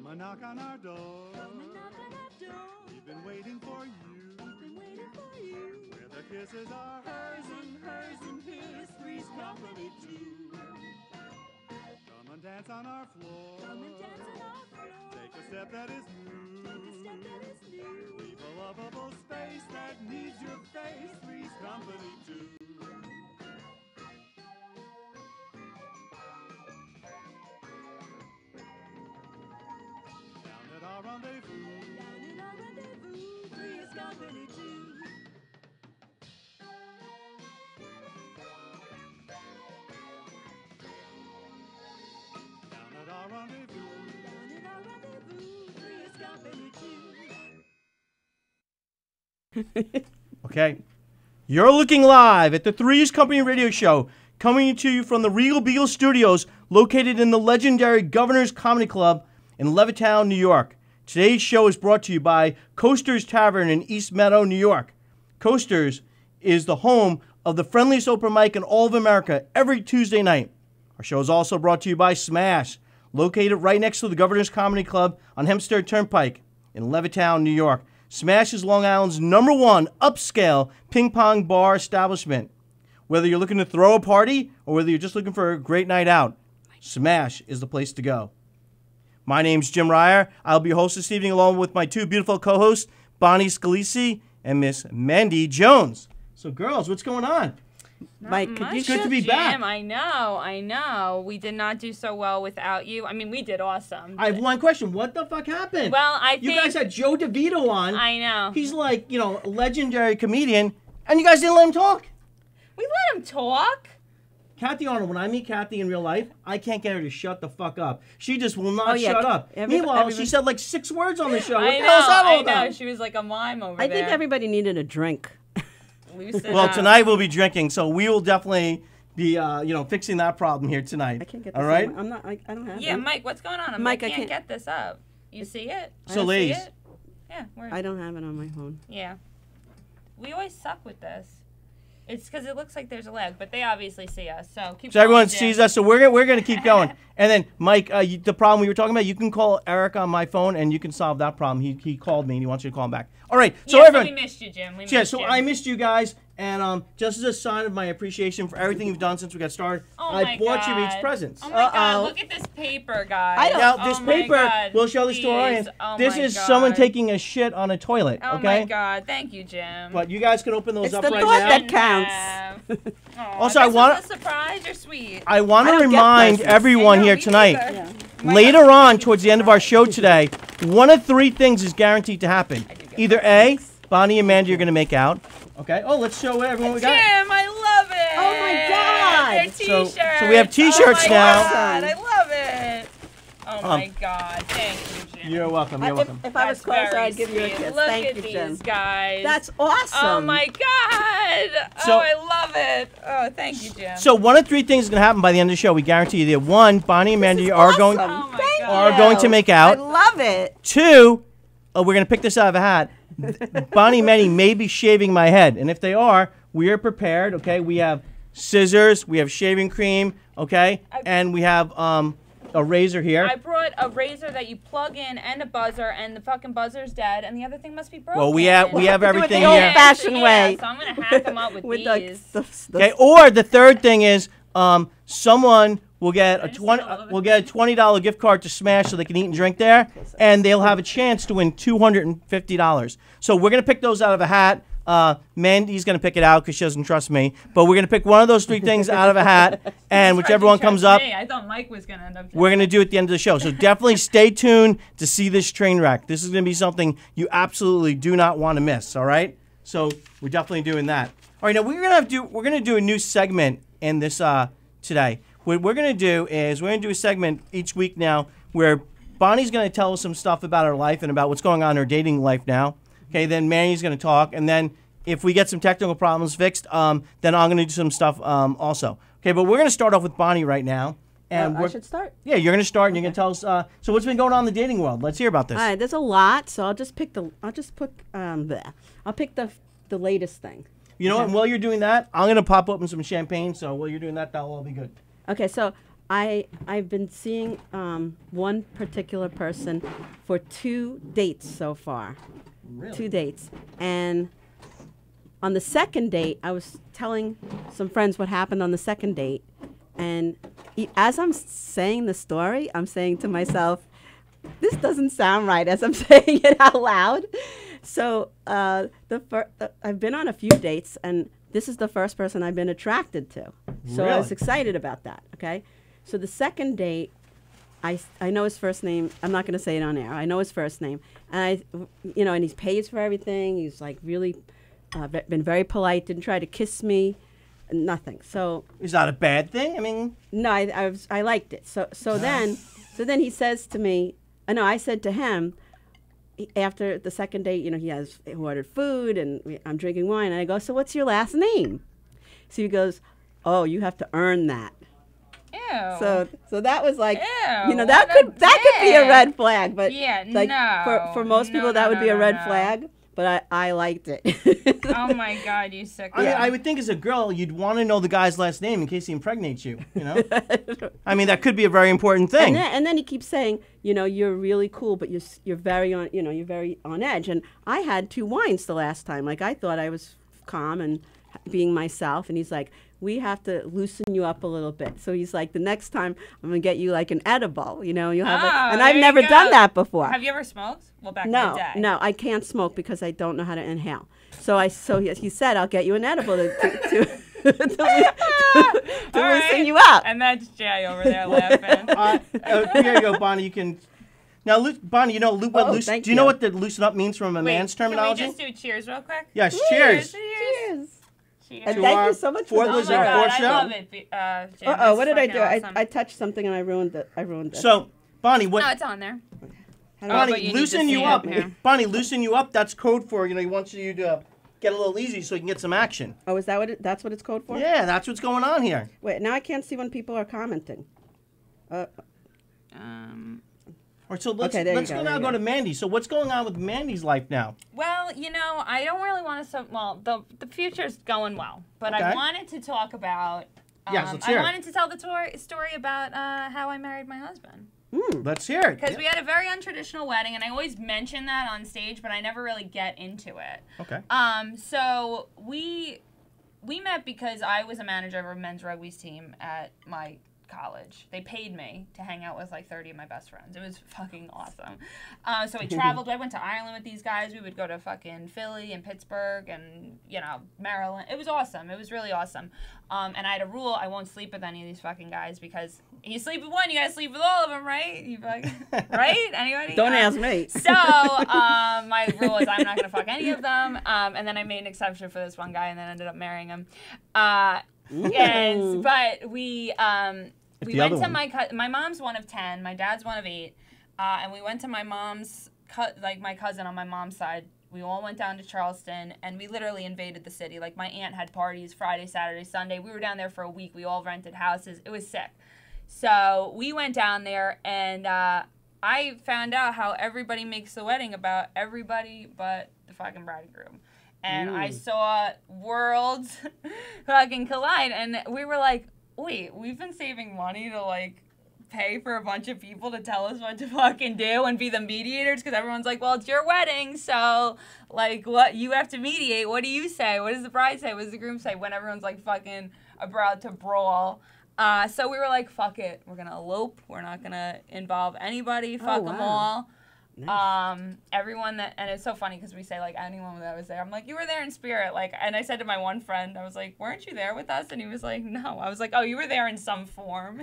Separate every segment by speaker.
Speaker 1: and knock on our door.
Speaker 2: Come and knock on our door.
Speaker 1: We've been waiting for you.
Speaker 2: We've been waiting for you.
Speaker 1: Where the kisses are hers and his. Three's company too. Come and dance on our floor.
Speaker 2: Come and dance on our floor.
Speaker 1: Take a step that is new.
Speaker 2: Take a step that is new.
Speaker 1: Leave a lovable space that needs your face. Three's company too. Down at our rendezvous.
Speaker 2: Down in our rendezvous. Three's company too.
Speaker 1: Down at our rendezvous.
Speaker 2: Down in our rendezvous. Three's company too.
Speaker 3: Okay. You're looking live at the Three's Company radio show, coming to you from the Regal Beagle Studios, located in the legendary Governor's Comedy Club in Levittown, New York. Today's show is brought to you by Coaster's Tavern in East Meadow, New York. Coaster's is the home of the friendliest open mic in all of America every Tuesday night. Our show is also brought to you by Smash, located right next to the Governor's Comedy Club on Hempstead Turnpike in Levittown, New York. Smash is Long Island's #1 upscale ping pong bar establishment. Whether you're looking to throw a party or whether you're just looking for a great night out, Smash is the place to go. My name's Jim Ryer. I'll be your host this evening along with my two beautiful co-hosts, Bonnie Scalisi and Miss Mandy Jones. So, girls, what's going on?
Speaker 4: Mike, could you
Speaker 3: It's good to be back.
Speaker 4: I know. We did not do so well without you. I mean, we did awesome.
Speaker 3: I have one question. What the fuck happened?
Speaker 4: Well,
Speaker 3: You guys had Joe DeVito on.
Speaker 4: I know.
Speaker 3: He's like, a legendary comedian, and you guys didn't let him talk.
Speaker 4: We let him talk.
Speaker 3: Kathy Arnold, when I meet Kathy in real life, I can't get her to shut the fuck up. She just will not shut up. Meanwhile, she said like 6 words on the show. What the hell is that all about?
Speaker 4: I know. She was like a mime over there.
Speaker 5: I think everybody needed a drink.
Speaker 3: Well, tonight we'll be drinking, so we will definitely be, fixing that problem here tonight.
Speaker 5: I can't get
Speaker 3: all
Speaker 5: this
Speaker 3: right?
Speaker 5: on. I'm not. I don't have.
Speaker 4: Yeah,
Speaker 5: it.
Speaker 4: Mike, what's going on?
Speaker 5: Mike,
Speaker 4: I can't get this up. You see it?
Speaker 3: So, ladies.
Speaker 4: See it? Yeah,
Speaker 5: I don't have it on my phone.
Speaker 4: Yeah. We always suck with this. It's because it looks like there's a lag, but they obviously see us. So keep.
Speaker 3: So everyone
Speaker 4: going, Jim.
Speaker 3: sees us, so we're gonna keep going. And then Mike, the problem we were talking about, you can call Eric on my phone, and you can solve that problem. He called me, and he wants you to call him back. All right. So everyone.
Speaker 4: So we missed you, Jim.
Speaker 3: I missed you guys, and just as a sign of my appreciation for everything you've done since we got started, I bought you each presents.
Speaker 4: Oh my God! Look at this paper, guys.
Speaker 3: Now this paper, we'll show this to our audience. This is someone taking a shit on a toilet.
Speaker 4: Oh
Speaker 3: okay.
Speaker 4: my God! Thank you, Jim.
Speaker 3: But you guys can open those up right now.
Speaker 5: It's the thought that counts.
Speaker 3: Also, I want
Speaker 4: a surprise or sweet.
Speaker 3: I want to remind everyone here tonight.
Speaker 5: Yeah.
Speaker 3: Later on, towards the end of our show today, one of 3 things is guaranteed to happen. Either A, Bonnie and Mandy are going to make out. Okay. Oh, let's show everyone we got.
Speaker 4: Jim, I love it.
Speaker 5: Oh my God!
Speaker 4: They're T-shirts.
Speaker 3: So we have T-shirts now.
Speaker 4: Oh my God, I love it. Oh my God, thank you, Jim.
Speaker 3: You're welcome. You're welcome.
Speaker 5: If I was closer, I'd give you a kiss.
Speaker 4: Look
Speaker 5: Thank
Speaker 4: at
Speaker 5: you,
Speaker 4: these
Speaker 5: Jim.
Speaker 4: guys.
Speaker 5: That's awesome.
Speaker 4: Oh my God.
Speaker 3: So-
Speaker 4: I love it. Oh, thank you, Jim.
Speaker 3: So one of 3 things is going to happen by the end of the show. We guarantee you that 1, Bonnie and Mandy are going
Speaker 4: Oh my God.
Speaker 3: going to make out.
Speaker 5: I love it.
Speaker 3: 2, we're going to pick this out of a hat. Bonnie and Mandy may be shaving my head, and if they are, we are prepared. Okay, we have scissors, we have shaving cream. Okay, and we have a razor here.
Speaker 4: I brought a razor that you plug in and a buzzer, and the fucking buzzer's dead, and the other thing must be broken.
Speaker 3: Well, we have everything
Speaker 5: the
Speaker 3: here.
Speaker 5: old-fashioned way.
Speaker 4: So I'm gonna hack them up with these.
Speaker 3: Okay, or the third thing is someone will get a $20 gift card to Smash so they can eat and drink there, and they'll have a chance to win $250. So we're gonna pick those out of a hat. Mandy's gonna pick it out because she doesn't trust me. But we're gonna pick one of those 3 things out of a hat, and whichever one comes up,
Speaker 4: I thought Mike was gonna end up.
Speaker 3: we're gonna do at the end of the show. So definitely stay tuned to see this train wreck. This is gonna be something you absolutely do not want to miss. All right. So we're definitely doing that. All right. Now we're gonna do a new segment in this today. What we're gonna do is we're gonna do a segment each week now where Bonnie's gonna tell us some stuff about her life and about what's going on in her dating life now. Okay, then Manny's going to talk, and then if we get some technical problems fixed, then I'm going to do some stuff also. Okay, but we're going to start off with Bonnie right now. And
Speaker 5: I should start.
Speaker 3: Yeah, you're going to start, and you're going to tell us. So what's been going on in the dating world? Let's hear about this.
Speaker 5: All right, there's a lot, so I'll pick the latest thing.
Speaker 3: You know what? And while you're doing that, I'm going to pop open some champagne. So while you're doing that, that'll all be good.
Speaker 5: Okay, so I've been seeing one particular person for 2 dates so far.
Speaker 3: Really?
Speaker 5: 2 dates. And on the second date, I was telling some friends what happened on the second date. And as I'm saying the story, I'm saying to myself, this doesn't sound right as I'm saying it out loud. So I've been on a few dates, and this is the first person I've been attracted to. So I was
Speaker 3: Really?
Speaker 5: excited about that, okay? So the second date, I know his first name. I'm not going to say it on air. I know his first name. And and he pays for everything. He's like really been very polite, didn't try to kiss me, nothing. So
Speaker 3: Is that a bad thing? I mean,
Speaker 5: no, I liked it. So then he says to me, I said to him, after the second date, he ordered food and I'm drinking wine, and I go, so what's your last name? So he goes, oh, you have to earn that.
Speaker 4: Ew.
Speaker 5: So that was like,
Speaker 4: Ew,
Speaker 5: that
Speaker 4: what a
Speaker 5: could be a
Speaker 4: dick.
Speaker 5: red flag, but
Speaker 4: Yeah,
Speaker 5: like
Speaker 4: no.
Speaker 5: for most people
Speaker 4: No,
Speaker 5: that
Speaker 4: no,
Speaker 5: would
Speaker 4: no,
Speaker 5: be a
Speaker 4: no,
Speaker 5: red
Speaker 4: no.
Speaker 5: flag, but I liked it.
Speaker 4: Oh my God, you sick.
Speaker 3: I mean, I would think as a girl, you'd want to know the guy's last name in case he impregnates you. I mean, that could be a very important thing.
Speaker 5: And then he keeps saying, you're really cool, but you're very on, you're very on edge. And I had 2 wines the last time. Like I thought I was calm and being myself, and he's like, we have to loosen you up a little bit. So he's like, the next time I'm gonna get you like an edible, you'll have and
Speaker 4: there
Speaker 5: I've
Speaker 4: you
Speaker 5: never
Speaker 4: go.
Speaker 5: done that before.
Speaker 4: Have you ever smoked? Well, back in the day.
Speaker 5: No, I can't smoke because I don't know how to inhale. So he said, I'll get you an edible to loosen you up.
Speaker 4: And that's Jay over there laughing.
Speaker 3: Here you go, Bonnie. You can now, Bonnie. Do you know what the loosen up means from a man's terminology?
Speaker 4: Can we just do cheers real quick?
Speaker 3: Yes, cheers.
Speaker 5: Cheers.
Speaker 4: Cheers.
Speaker 5: And
Speaker 3: To
Speaker 5: thank
Speaker 3: our
Speaker 5: you so much for
Speaker 3: fourth
Speaker 5: the
Speaker 4: Oh my
Speaker 3: listener
Speaker 5: show.
Speaker 3: for
Speaker 4: God, I
Speaker 3: show.
Speaker 4: love it. Jim.
Speaker 5: What did I
Speaker 4: That's
Speaker 5: do?
Speaker 4: fucking awesome.
Speaker 5: I touched something and I ruined it.
Speaker 3: So, Bonnie, what?
Speaker 4: No, it's on there.
Speaker 5: How do I-
Speaker 4: but
Speaker 3: Bonnie,
Speaker 4: you need to
Speaker 3: loosen
Speaker 4: see
Speaker 3: you
Speaker 4: it
Speaker 3: up.
Speaker 4: here.
Speaker 3: Bonnie, loosen you up. That's code for he wants you to get a little easy so he can get some action.
Speaker 5: Oh, is that that's what it's code for?
Speaker 3: Yeah, that's what's going on here.
Speaker 5: Wait, now I can't see when people are commenting.
Speaker 3: All right, so let's
Speaker 5: Okay, there you
Speaker 3: let's
Speaker 5: go,
Speaker 3: go
Speaker 5: there
Speaker 3: now
Speaker 5: you
Speaker 3: go
Speaker 5: go.
Speaker 3: to Mandy. So what's going on with Mandy's life now?
Speaker 4: Well, I don't really want to. Well, the future's going well, but
Speaker 3: Okay.
Speaker 4: I wanted to talk about.
Speaker 3: Yes, let's hear it.
Speaker 4: I wanted to tell the story about how I married my husband.
Speaker 3: Let's hear it.
Speaker 4: Because we had a very untraditional wedding, and I always mention that on stage, but I never really get into it.
Speaker 3: Okay.
Speaker 4: So we met because I was a manager of a men's rugby team at my college. They paid me to hang out with like 30 of my best friends. It was fucking awesome. So we traveled. I went to Ireland with these guys. We would go to fucking Philly and Pittsburgh and, Maryland. It was awesome. It was really awesome. And I had a rule. I won't sleep with any of these fucking guys because you sleep with one, you gotta sleep with all of them, right? You right? Anybody?
Speaker 5: Don't ask me.
Speaker 4: So my rule is I'm not gonna fuck any of them. And then I made an exception for this one guy, and then ended up marrying him. But we went to my mom's one of 10, my dad's one of 8, and we went to my mom's my cousin on my mom's side. We all went down to Charleston, and we literally invaded the city. Like, my aunt had parties Friday, Saturday, Sunday. We were down there for a week. We all rented houses. It was sick. So we went down there, and I found out how everybody makes the wedding about everybody but the fucking bride and groom. And I saw worlds fucking collide, and we were like, wait, we've been saving money to, like, pay for a bunch of people to tell us what to fucking do and be the mediators, because everyone's like, well, it's your wedding, so, like, what, you have to mediate. What do you say? What does the bride say? What does the groom say? When everyone's, like, fucking about to brawl. So we were like, fuck it. We're going to elope. We're not going to involve anybody. Fuck them all.
Speaker 5: Nice.
Speaker 4: Everyone that, and it's so funny because we say, like, anyone that was there. I'm like, you were there in spirit. Like, and I said to my one friend, I was like, weren't you there with us? And he was like, no. I was like, oh, you were there in some form.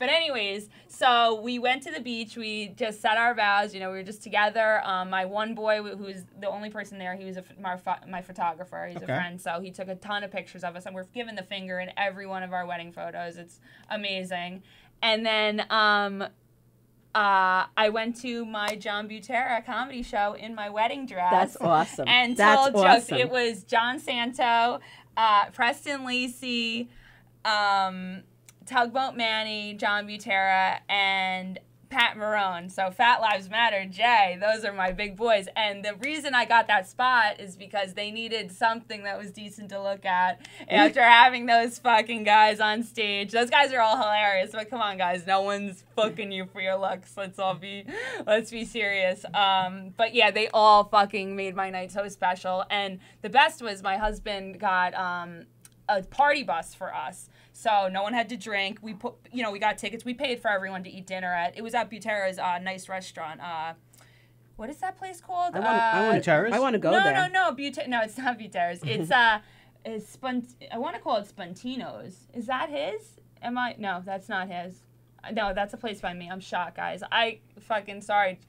Speaker 4: But anyways, so we went to the beach. We just said our vows. We were just together. My one boy, who was the only person there, he was my photographer. He's a friend, so he took a ton of pictures of us, and we're given the finger in every one of our wedding photos. It's amazing. And then I went to my John Butera comedy show in my wedding dress.
Speaker 5: That's awesome.
Speaker 4: And
Speaker 5: That's
Speaker 4: told jokes.
Speaker 5: awesome.
Speaker 4: It was John Santo, Preston Lacey, Tugboat Manny, John Butera, and Pat Marone. So Fat Lives Matter, Jay, those are my big boys. And the reason I got that spot is because they needed something that was decent to look at after having those fucking guys on stage. Those guys are all hilarious, but come on, guys, no one's fucking you for your looks. Let's be serious. But yeah, they all fucking made my night so special. And the best was my husband got a party bus for us. So no one had to drink. We got tickets. We paid for everyone to eat dinner at. It was at Butera's nice restaurant. What is that place called?
Speaker 5: I want to go there.
Speaker 4: No, it's not Butera's. It's I want to call it Spontino's. Is that his? No, that's not his. No, that's a place by me. I'm shocked, guys. Sorry.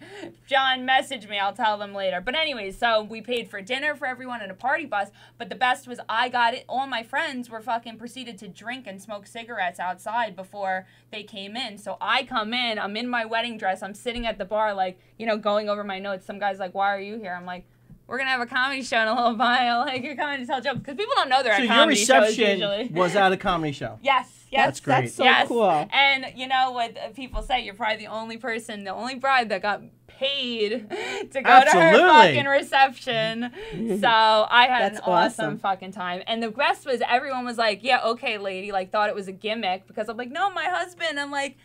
Speaker 4: John, message me. I'll tell them later. But anyways, so we paid for dinner for everyone and a party bus. But the best was I got it. All my friends were fucking proceeded to drink and smoke cigarettes outside before they came in. So I come in. I'm in my wedding dress. I'm sitting at the bar, like, going over my notes. Some guy's like, why are you here? I'm like, we're going to have a comedy show in a little while. Like, you're coming to tell jokes. Because people don't know they're at comedy shows usually.
Speaker 3: So your reception was at a comedy show?
Speaker 4: Yes.
Speaker 3: That's great.
Speaker 5: That's so cool.
Speaker 4: And you know what people say, you're probably the only bride that got paid to go to her fucking reception. So I had an awesome fucking time. And the best was everyone was like, yeah, okay, lady, like thought it was a gimmick because I'm like, no, my husband. I'm like,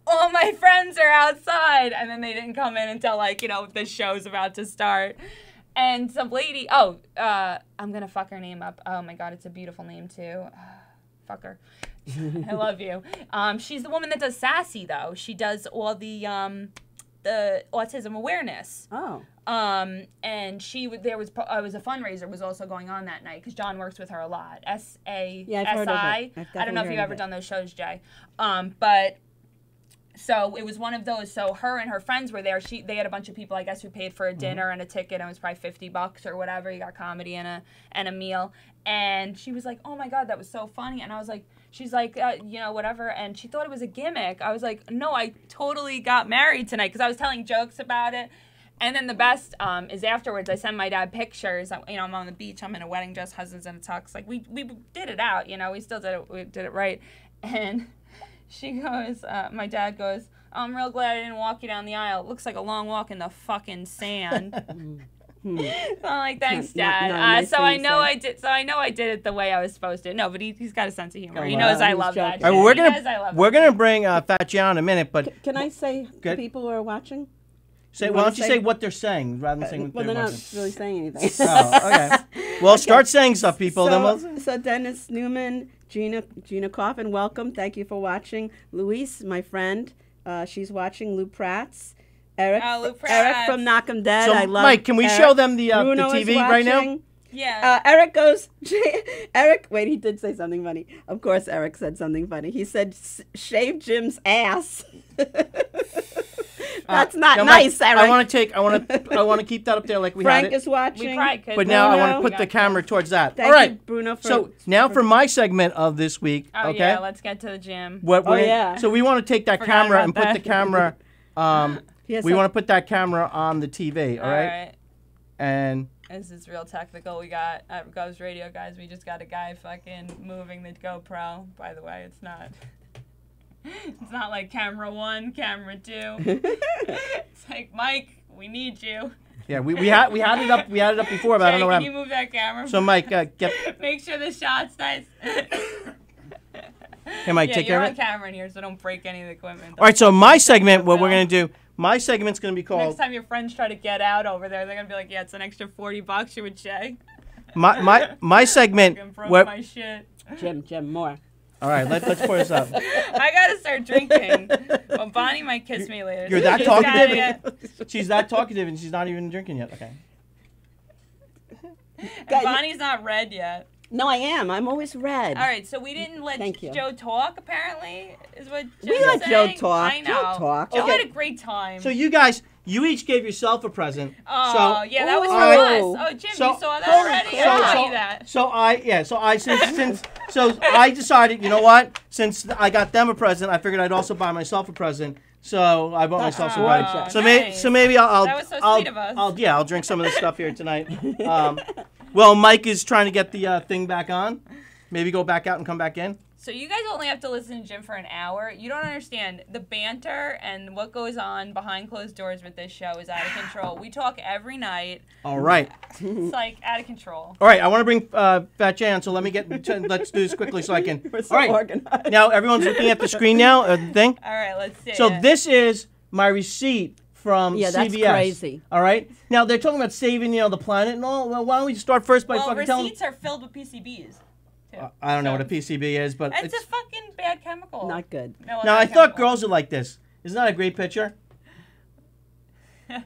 Speaker 4: all my friends are outside. And then they didn't come in until the show's about to start. And some lady, I'm going to fuck her name up. Oh my God, it's a beautiful name too. Fuck her. I love you. She's the woman that does Sassy, though. She does all the autism awareness.
Speaker 5: Oh.
Speaker 4: And there was a fundraiser was also going on that night because John works with her a lot. SASI.
Speaker 5: Yeah, I've heard of it.
Speaker 4: I don't know if you've ever done those shows, Jay. But so it was one of those. So her and her friends were there. They had a bunch of people, I guess, who paid for a dinner and a ticket. And it was probably $50 or whatever. You got comedy and a meal. And she was like, "Oh my God, that was so funny." And I was like, she's like, whatever. And she thought it was a gimmick. I was like, no, I totally got married tonight because I was telling jokes about it. And then the best is afterwards, I send my dad pictures. I'm on the beach. I'm in a wedding dress, husband's in a tux. Like we did it out. We still did it. We did it right. And she goes, my dad goes, "I'm real glad I didn't walk you down the aisle. It looks like a long walk in the fucking sand." So I'm like, thanks, Dad. So I know I did it the way I was supposed to. No, but he's got a sense of humor. He knows I love that.
Speaker 3: All right, we're gonna bring Fat J on in a minute, but
Speaker 5: can I say to people who are watching?
Speaker 3: Why don't you say what they're saying rather than saying what they're
Speaker 5: watching?
Speaker 3: Well,
Speaker 5: they're not really saying anything.
Speaker 3: Oh, okay. Well, start saying stuff, people.
Speaker 5: So Dennis Newman, Gina Coffin, welcome. Thank you for watching. Louise, my friend, she's watching. Lou Pratt's. Eric from Knock 'em Dead.
Speaker 3: So,
Speaker 5: I love
Speaker 3: Mike, can we
Speaker 5: Eric.
Speaker 3: show them the
Speaker 5: Bruno
Speaker 3: TV right now?
Speaker 4: Yeah.
Speaker 5: Eric goes, wait, he did say something funny. Of course, Eric said something funny. He said, shave Jim's ass. That's not nice,
Speaker 3: Mike,
Speaker 5: Eric.
Speaker 3: I want to keep that up there like we
Speaker 5: Frank
Speaker 3: had it.
Speaker 5: is watching.
Speaker 4: We probably could.
Speaker 3: But now I want to put the camera towards that.
Speaker 5: Thank
Speaker 3: All right,
Speaker 5: you, Bruno.
Speaker 3: For my segment of this week,
Speaker 4: oh,
Speaker 3: okay?
Speaker 4: yeah, let's get to the gym.
Speaker 3: So we want to take that camera and put the camera. We want to put that camera on the TV, all right? And
Speaker 4: this is real technical. We got at GovsRadio, guys. We just got a guy fucking moving the GoPro. By the way, it's not like camera 1, camera 2. It's like, Mike, we need you.
Speaker 3: Yeah, we had it up. We had it up before, but I don't know what happened.
Speaker 4: Can you move that camera?
Speaker 3: So Mike, get.
Speaker 4: Make sure the shot's nice.
Speaker 3: Hey, Mike, take care of it.
Speaker 4: You're on camera in here, so don't break any of the equipment.
Speaker 3: All right, so my segment, what we're gonna do. My segment's going to be called...
Speaker 4: Next time your friends try to get out over there, they're going to be like, yeah, it's an extra $40 you would Jay.
Speaker 3: My segment...
Speaker 4: my shit.
Speaker 5: Jim, more.
Speaker 3: All right, let's pour this up.
Speaker 4: I got to start drinking. Well, Bonnie might kiss me later.
Speaker 3: You're that talkative? She's that talkative and she's not even drinking yet. Okay.
Speaker 4: And Bonnie's not red yet.
Speaker 5: No, I am. I'm always red.
Speaker 4: All right, so we didn't let Joe talk, apparently, is what Joe
Speaker 5: We let Joe talk.
Speaker 4: I know.
Speaker 5: Joe talk.
Speaker 4: Joe had a great time.
Speaker 3: So you guys, you each gave yourself a present.
Speaker 4: Oh, yeah, that was for us. Oh, Jim, you saw that already?
Speaker 3: So I decided, you know what? Since I got them a present, I figured I'd also buy myself a present. So I bought myself some presents. So maybe I'll
Speaker 4: that was so sweet of us.
Speaker 3: I'll drink some of this stuff here tonight. Well, Mike is trying to get the thing back on. Maybe go back out and come back in.
Speaker 4: So you guys only have to listen to Jim for an hour. You don't understand. The banter and what goes on behind closed doors with this show is out of control. We talk every night.
Speaker 3: All right.
Speaker 4: It's like out of control.
Speaker 3: All right, I want to bring Fat Jay on, so let's do this quickly so I can.
Speaker 5: We're so organized.
Speaker 3: Now everyone's looking at the screen now, the thing.
Speaker 4: All right, let's see.
Speaker 3: So this is my receipt from CVS.
Speaker 5: That's crazy.
Speaker 3: All right. Now they're talking about saving, the planet and all. Well, why don't we start first by fucking telling?
Speaker 4: Receipts are filled with PCBs.
Speaker 3: I don't know what a PCB is, but
Speaker 4: it's a fucking bad chemical.
Speaker 5: Not good.
Speaker 3: Now I thought girls would like this. Isn't that a great picture?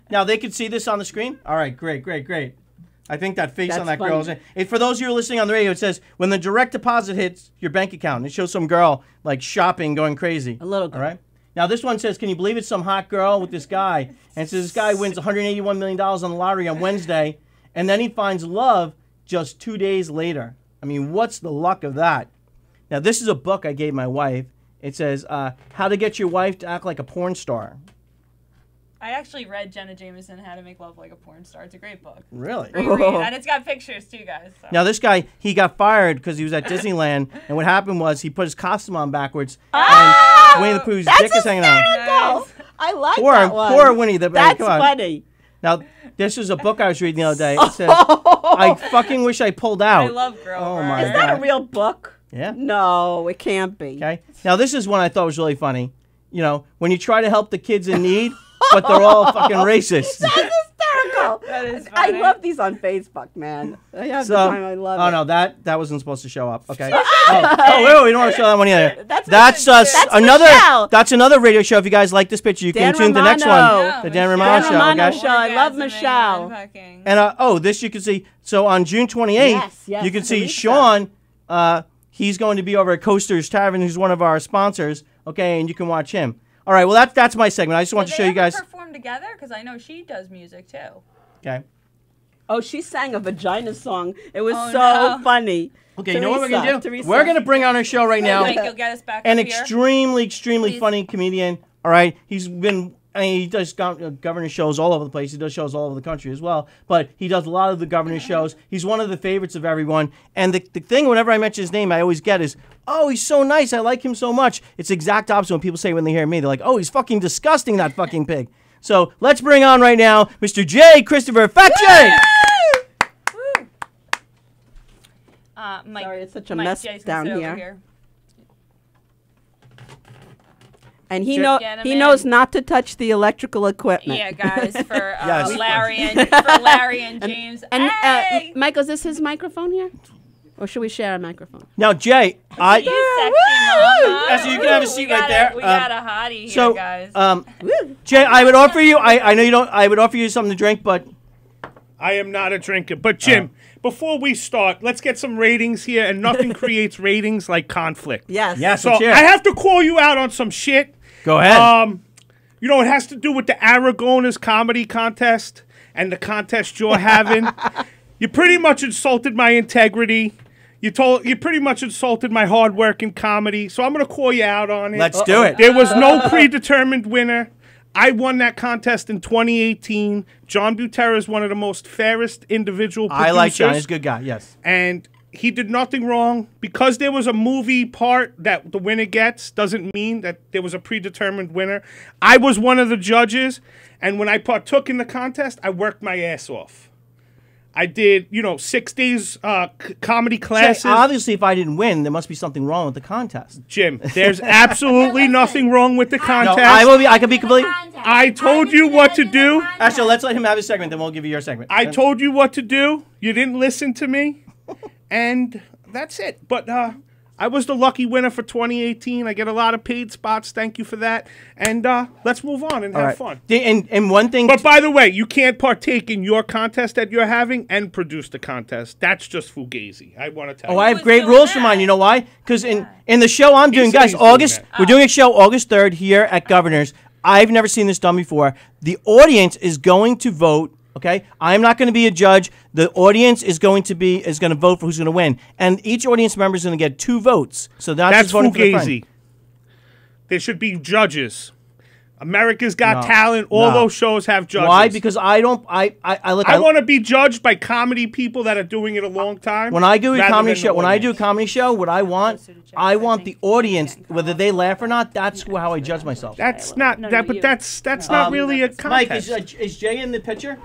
Speaker 3: Now they can see this on the screen. All right, great. I think that face on that girl is. For those of you who are listening on the radio, it says when the direct deposit hits your bank account. It shows some girl like shopping, going crazy.
Speaker 5: A little girl.
Speaker 3: All right. Now this one says, "Can you believe it's some hot girl with this guy?" And it says this guy wins $181 million on the lottery on Wednesday, and then he finds love just 2 days later. I mean, what's the luck of that? Now, this is a book I gave my wife. It says, How to Get Your Wife to Act Like a Porn Star.
Speaker 4: I actually read Jenna Jameson, How to Make Love Like a Porn Star. It's a great book.
Speaker 3: Really?
Speaker 4: Great read. And it's got pictures, too, guys. So.
Speaker 3: Now, this guy, he got fired because he was at Disneyland, and what happened was he put his costume on backwards, and Winnie the Pooh's dick is hanging out.
Speaker 5: Nice. I like that one.
Speaker 3: Poor Winnie the Pooh.
Speaker 5: That's funny.
Speaker 3: Now, this is a book I was reading the other day. It says, I fucking wish I pulled out.
Speaker 4: I love Girl.
Speaker 3: Oh, my God.
Speaker 5: Is that a real book?
Speaker 3: Yeah.
Speaker 5: No, it can't be.
Speaker 3: Okay. Now, this is one I thought was really funny. When you try to help the kids in need, but they're all fucking racist.
Speaker 5: That's hysterical.
Speaker 4: That is
Speaker 5: I
Speaker 4: funny.
Speaker 5: love these on Facebook, man. I have the time. I love it.
Speaker 3: Oh, no, that wasn't supposed to show up. Okay. Wait, we don't want to show that one either. That's another.
Speaker 5: Michelle.
Speaker 3: That's another radio show. If you guys like this picture, you can tune to the next one, the Dan Romano show.
Speaker 5: Romano
Speaker 3: Okay.
Speaker 5: show. I love Michelle.
Speaker 3: And this you can see. So on June 28th, you can see Sean. He's going to be over at Coaster's Tavern, who's one of our sponsors. Okay, and you can watch him. All right. Well, that's my segment. I just want to show you guys.
Speaker 4: Do they ever perform together? Because I know she does music too.
Speaker 3: Okay.
Speaker 5: Oh, she sang a vagina song. It was so funny.
Speaker 3: Okay, you know what we're going to do?
Speaker 5: Teresa.
Speaker 3: We're going to bring on our show right now
Speaker 4: You'll get us back
Speaker 3: an
Speaker 4: up here?
Speaker 3: extremely funny comedian. All right. He does governor shows all over the place. He does shows all over the country as well. But he does a lot of the governor shows. He's one of the favorites of everyone. And the thing, whenever I mention his name, I always get is, oh, he's so nice. I like him so much. It's the exact opposite when people say when they hear me. They're like, oh, he's fucking disgusting, that fucking pig. So let's bring on right now Mr. J. Christopher Fat J.
Speaker 4: Mike,
Speaker 5: Sorry, it's such a mess down here. And he knows not to touch the electrical equipment.
Speaker 4: Yeah, guys, for
Speaker 3: Yes.
Speaker 4: Larry and James.
Speaker 5: And
Speaker 4: Hey!
Speaker 5: Michael, is this his microphone here? Or should we share a microphone?
Speaker 3: Now, Jay,
Speaker 4: You sexy mama.
Speaker 3: Actually, you can have a seat right there.
Speaker 4: We got a hottie
Speaker 3: so,
Speaker 4: here, guys.
Speaker 3: Jay, I would offer you. I know you don't. I would offer you something to drink, but
Speaker 6: I am not a drinker. But Jim, before we start, let's get some ratings here, and nothing creates ratings like conflict.
Speaker 5: Yes.
Speaker 3: yes.
Speaker 6: So
Speaker 3: let's hear it.
Speaker 6: I have to call you out on some shit.
Speaker 3: Go ahead.
Speaker 6: It has to do with the Aragona's comedy contest and the contest you're having. You pretty much insulted my integrity. You pretty much insulted my hard work in comedy. So I'm going to call you out on it.
Speaker 3: Let's do it.
Speaker 6: There was no predetermined winner. I won that contest in 2018. John Butera is one of the most fairest individual producers.
Speaker 3: I like John. He's a good guy. Yes.
Speaker 6: And he did nothing wrong. Because there was a movie part that the winner gets doesn't mean that there was a predetermined winner. I was one of the judges, and when I partook in the contest, I worked my ass off. I did, 6 days comedy classes.
Speaker 3: Jay, obviously, if I didn't win, there must be something wrong with the contest.
Speaker 6: Jim, there's absolutely nothing wrong with the contest.
Speaker 3: No, I can be completely.
Speaker 6: I told you what to do.
Speaker 3: Actually, let's let him have his segment, then we'll give you your segment.
Speaker 6: I told you what to do. You didn't listen to me. And that's it. But I was the lucky winner for 2018. I get a lot of paid spots. Thank you for that. And let's move on and have fun.
Speaker 3: And one thing.
Speaker 6: But by the way, you can't partake in your contest that you're having and produce the contest. That's just fugazi. I want to tell you.
Speaker 3: Oh, I have great rules for mine. You know why? Because in the show I'm doing, guys, we're doing a show August 3rd here at Governor's. I've never seen this done before. The audience is going to vote. Okay, I'm not going to be a judge. The audience is going to vote for who's going to win, and each audience member is going to get 2 votes. So that's just voting for the friend.
Speaker 6: There should be judges. America's Got
Speaker 3: No.
Speaker 6: Talent. All
Speaker 3: No.
Speaker 6: those shows have judges.
Speaker 3: Why? Because I don't. I
Speaker 6: want to be judged by comedy people that are doing it a long time.
Speaker 3: When I do a
Speaker 6: rather
Speaker 3: comedy
Speaker 6: than
Speaker 3: show,
Speaker 6: the
Speaker 3: when I do a
Speaker 6: audience.
Speaker 3: comedy show, what I want the audience, whether they laugh or not. That's how I judge myself.
Speaker 6: That's not
Speaker 4: No,
Speaker 6: that,
Speaker 4: no,
Speaker 6: but that's not really a
Speaker 3: Mike,
Speaker 6: contest.
Speaker 3: is Jay in the picture?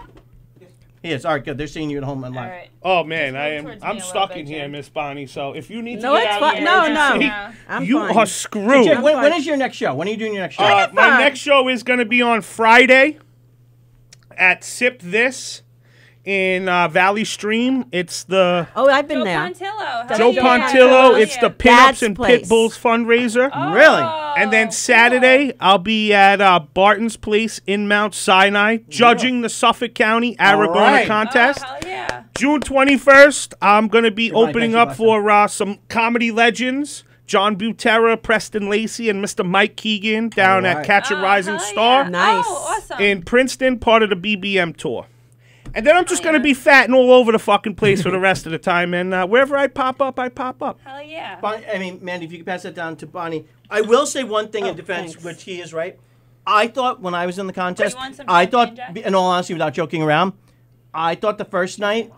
Speaker 3: He is. All right, good. They're seeing you at home and
Speaker 4: All
Speaker 3: live.
Speaker 4: right.
Speaker 6: Oh man,
Speaker 4: Just move towards me
Speaker 6: I'm
Speaker 4: a
Speaker 6: stuck
Speaker 4: little
Speaker 6: in
Speaker 4: bit,
Speaker 6: here,
Speaker 4: Jay.
Speaker 6: Miss Bonnie. So if you need to
Speaker 5: No,
Speaker 6: get
Speaker 5: it's
Speaker 6: out
Speaker 5: fine.
Speaker 6: of
Speaker 5: No,
Speaker 6: emergency,
Speaker 5: no. I'm
Speaker 6: you
Speaker 5: fine.
Speaker 6: are screwed.
Speaker 3: Jay,
Speaker 5: I'm
Speaker 3: when
Speaker 5: fine.
Speaker 3: is your next show? When are you doing your next show?
Speaker 6: My
Speaker 5: fine.
Speaker 6: next show is going to be on Friday at Sip This in Valley Stream. It's the
Speaker 5: Oh, I've been
Speaker 4: Joe
Speaker 5: there.
Speaker 4: Pontillo.
Speaker 6: Joe
Speaker 5: Yeah.
Speaker 6: Pontillo. It's the Pinups
Speaker 5: Dad's
Speaker 6: and
Speaker 5: place.
Speaker 6: Pitbulls fundraiser.
Speaker 3: Really?
Speaker 6: And then Saturday, I'll be at Barton's Place in Mount Sinai, judging the Suffolk County Aragona
Speaker 3: right.
Speaker 6: contest.
Speaker 4: Oh, hell yeah.
Speaker 6: June 21st, I'm going to be
Speaker 3: Goodbye,
Speaker 6: opening
Speaker 3: thank you,
Speaker 6: up for some comedy legends, John Butera, Preston Lacey, and Mr. Mike Keegan down
Speaker 3: All right.
Speaker 6: at Catch a
Speaker 4: Oh,
Speaker 6: Rising
Speaker 4: hell
Speaker 6: Star
Speaker 4: yeah.
Speaker 5: Nice.
Speaker 4: Oh, awesome.
Speaker 6: in Princeton, part of the BBM tour. And then I'm just
Speaker 4: Oh,
Speaker 6: going to
Speaker 4: yeah.
Speaker 6: be fatting all over the fucking place for the rest of the time. And wherever I pop up, I pop up.
Speaker 4: Hell yeah.
Speaker 3: Bonnie, I mean, Mandy, if you could pass that down to Bonnie. I will say one thing in defense,
Speaker 5: thanks.
Speaker 3: which he is right. I thought when I was in the contest,
Speaker 4: want some
Speaker 3: I
Speaker 4: champagne,
Speaker 3: thought,
Speaker 4: Jack?
Speaker 3: in all honesty, without joking around, I thought the first night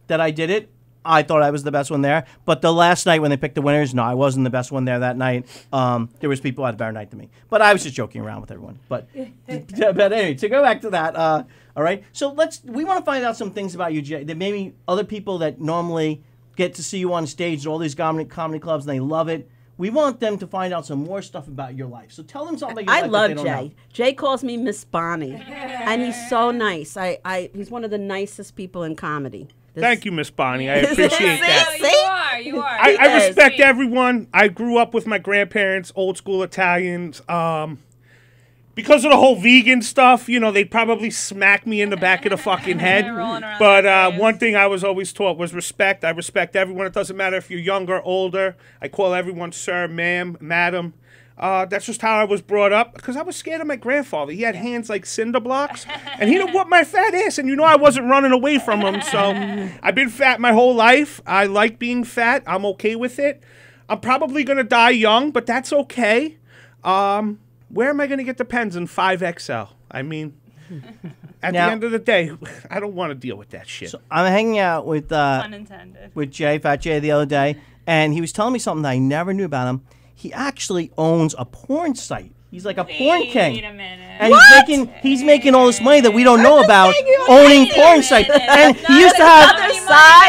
Speaker 3: that I did it, I thought I was the best one there. But the last night when they picked the winners, no, I wasn't the best one there that night. There was people who had a better night than me. But I was just joking around with everyone. But anyway, to go back to that, all right. So we want to find out some things about you, Jay, that maybe other people that normally get to see you on stage at all these comedy clubs and they love it. We want them to find out some more stuff about your life. So tell them something about your
Speaker 5: I
Speaker 3: life
Speaker 5: love
Speaker 3: that they don't
Speaker 5: Jay.
Speaker 3: know.
Speaker 5: Jay calls me Miss Bonnie, and he's so nice. He's one of the nicest people in comedy.
Speaker 6: Thank you, Miss Bonnie. I appreciate that.
Speaker 4: No, you are.
Speaker 6: I
Speaker 5: Yes.
Speaker 6: respect everyone. I grew up with my grandparents, old school Italians. Because of the whole vegan stuff, you know, they'd probably smack me in the back of the fucking head.
Speaker 4: Rolling around
Speaker 6: But
Speaker 4: their graves.
Speaker 6: one thing I was always taught was respect. I respect everyone. It doesn't matter if you're younger, older. I call everyone sir, ma'am, madam. That's just how I was brought up. Because I was scared of my grandfather. He had hands like cinder blocks. And he'd whoop my fat ass. And you know I wasn't running away from him. So I've been fat my whole life. I like being fat. I'm okay with it. I'm probably going to die young, but that's okay. Where am I going to get the pens in 5XL? I mean, at
Speaker 3: Now-
Speaker 6: the end of the day, I don't want to deal with that shit.
Speaker 3: So I'm hanging out with
Speaker 4: Unintended.
Speaker 3: Jay, Fat Jay, the other day, and he was telling me something that I never knew about him. He actually owns a porn site. He's like a porn king.
Speaker 4: Wait a minute.
Speaker 3: And he's making all this money that we don't know about owning
Speaker 4: Wait a
Speaker 3: porn sites.
Speaker 4: minute.
Speaker 3: And
Speaker 4: It's
Speaker 3: he
Speaker 4: not
Speaker 3: used to
Speaker 4: the
Speaker 3: have
Speaker 4: company
Speaker 5: side.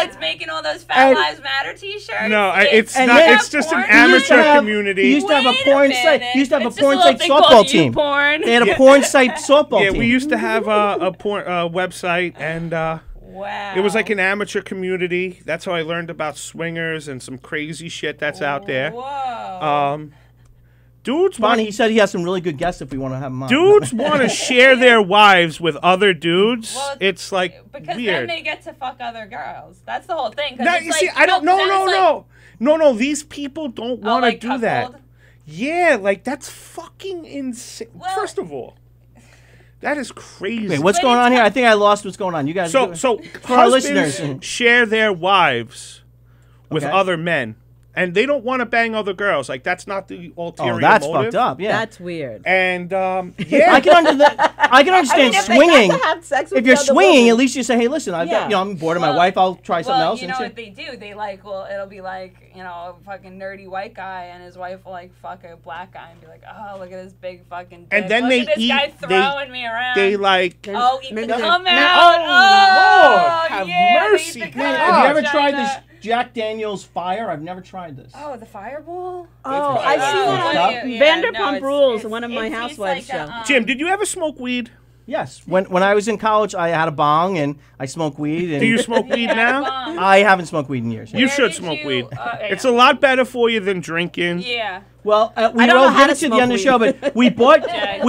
Speaker 4: that's making all those Fat
Speaker 3: And-
Speaker 4: Lives Matter T-shirts.
Speaker 6: No, it's
Speaker 3: And
Speaker 6: not.
Speaker 3: then-
Speaker 6: It's just an
Speaker 4: He used to
Speaker 6: amateur
Speaker 3: He
Speaker 6: community.
Speaker 3: used to have a
Speaker 4: Wait
Speaker 3: porn
Speaker 4: minute.
Speaker 3: site. He used to have
Speaker 4: It's
Speaker 3: a
Speaker 4: just
Speaker 3: porn
Speaker 4: little
Speaker 3: site
Speaker 4: thing
Speaker 3: softball
Speaker 4: called
Speaker 3: team.
Speaker 4: YouPorn.
Speaker 3: They had a porn site softball
Speaker 6: Yeah,
Speaker 3: team.
Speaker 6: we used to have a porn website, and
Speaker 4: Wow.
Speaker 6: it was like an amateur community. That's how I learned about swingers and some crazy shit that's out there.
Speaker 4: Whoa.
Speaker 6: Dudes
Speaker 3: Bonnie,
Speaker 6: want
Speaker 3: he said he has some really good guests if we want to have him on.
Speaker 6: dudes want to share their wives with other dudes.
Speaker 4: Well,
Speaker 6: It's like
Speaker 4: because
Speaker 6: weird.
Speaker 4: then they get to fuck other girls. That's the whole thing. 'cause
Speaker 6: No,
Speaker 4: it's
Speaker 6: you
Speaker 4: like,
Speaker 6: see, I don't.
Speaker 4: no,
Speaker 6: No,
Speaker 4: 'cause
Speaker 6: no,
Speaker 4: then it's like,
Speaker 6: no. These people don't want to
Speaker 4: like
Speaker 6: do that.
Speaker 4: cuckold?
Speaker 6: Yeah, like that's fucking insane.
Speaker 4: Well-
Speaker 6: First of all, that is crazy.
Speaker 3: Wait, what's
Speaker 4: But
Speaker 3: going
Speaker 4: it's
Speaker 3: on here?
Speaker 4: not-
Speaker 3: I think I lost what's going on. You guys.
Speaker 6: So
Speaker 3: for our
Speaker 6: husbands
Speaker 3: listeners.
Speaker 6: share their wives with
Speaker 3: Okay.
Speaker 6: other men, and they don't want to bang other girls. Like that's not the ulterior
Speaker 3: Oh, that's
Speaker 6: motive.
Speaker 3: fucked up. Yeah.
Speaker 5: That's weird.
Speaker 6: And
Speaker 3: I
Speaker 6: yeah,
Speaker 3: can understand
Speaker 5: if they
Speaker 3: swinging.
Speaker 5: got to have sex with
Speaker 3: If you're
Speaker 5: the other
Speaker 3: swinging,
Speaker 5: woman.
Speaker 3: at least you say, "Hey, listen, I'm bored of my
Speaker 4: Well-
Speaker 3: wife. I'll try something
Speaker 4: well,
Speaker 3: else."
Speaker 4: you
Speaker 3: and
Speaker 4: know
Speaker 3: shit.
Speaker 4: what they do? They like, it'll be like, a fucking nerdy white guy, and his wife will like fuck a black guy and be like, oh, look at this big fucking dick.
Speaker 6: And then
Speaker 4: look
Speaker 6: they
Speaker 4: at this
Speaker 6: eat-
Speaker 4: guy
Speaker 6: they-
Speaker 4: throwing me around.
Speaker 6: they like.
Speaker 4: Oh, eat
Speaker 5: Maybe
Speaker 4: the
Speaker 5: they-
Speaker 4: cum
Speaker 6: Oh,
Speaker 4: out.
Speaker 6: Lord, have
Speaker 4: yeah, they
Speaker 6: mercy.
Speaker 4: eat the
Speaker 6: Man,
Speaker 4: cum
Speaker 3: Have
Speaker 4: out.
Speaker 3: you ever tried
Speaker 4: Vagina.
Speaker 3: this Jack Daniel's Fire? I've never tried this.
Speaker 4: Oh, the fireball?
Speaker 5: Oh, I've seen
Speaker 3: Oh,
Speaker 5: that on
Speaker 3: yeah,
Speaker 5: Vanderpump Rules, one of my housewives show.
Speaker 6: Jim, did you ever smoke weed?
Speaker 3: Yes. When I was in college, I had a bong and I smoked weed. And
Speaker 6: Do you smoke weed now?
Speaker 3: I haven't smoked weed in years.
Speaker 6: You
Speaker 4: Where
Speaker 6: should
Speaker 4: did
Speaker 6: smoke
Speaker 4: you-
Speaker 6: weed.
Speaker 4: yeah.
Speaker 6: It's a lot better for you than drinking.
Speaker 4: Yeah.
Speaker 3: Well, we
Speaker 5: I don't
Speaker 3: will
Speaker 5: know how
Speaker 3: get
Speaker 5: to
Speaker 3: it to the end of the show,
Speaker 5: smoke
Speaker 3: but we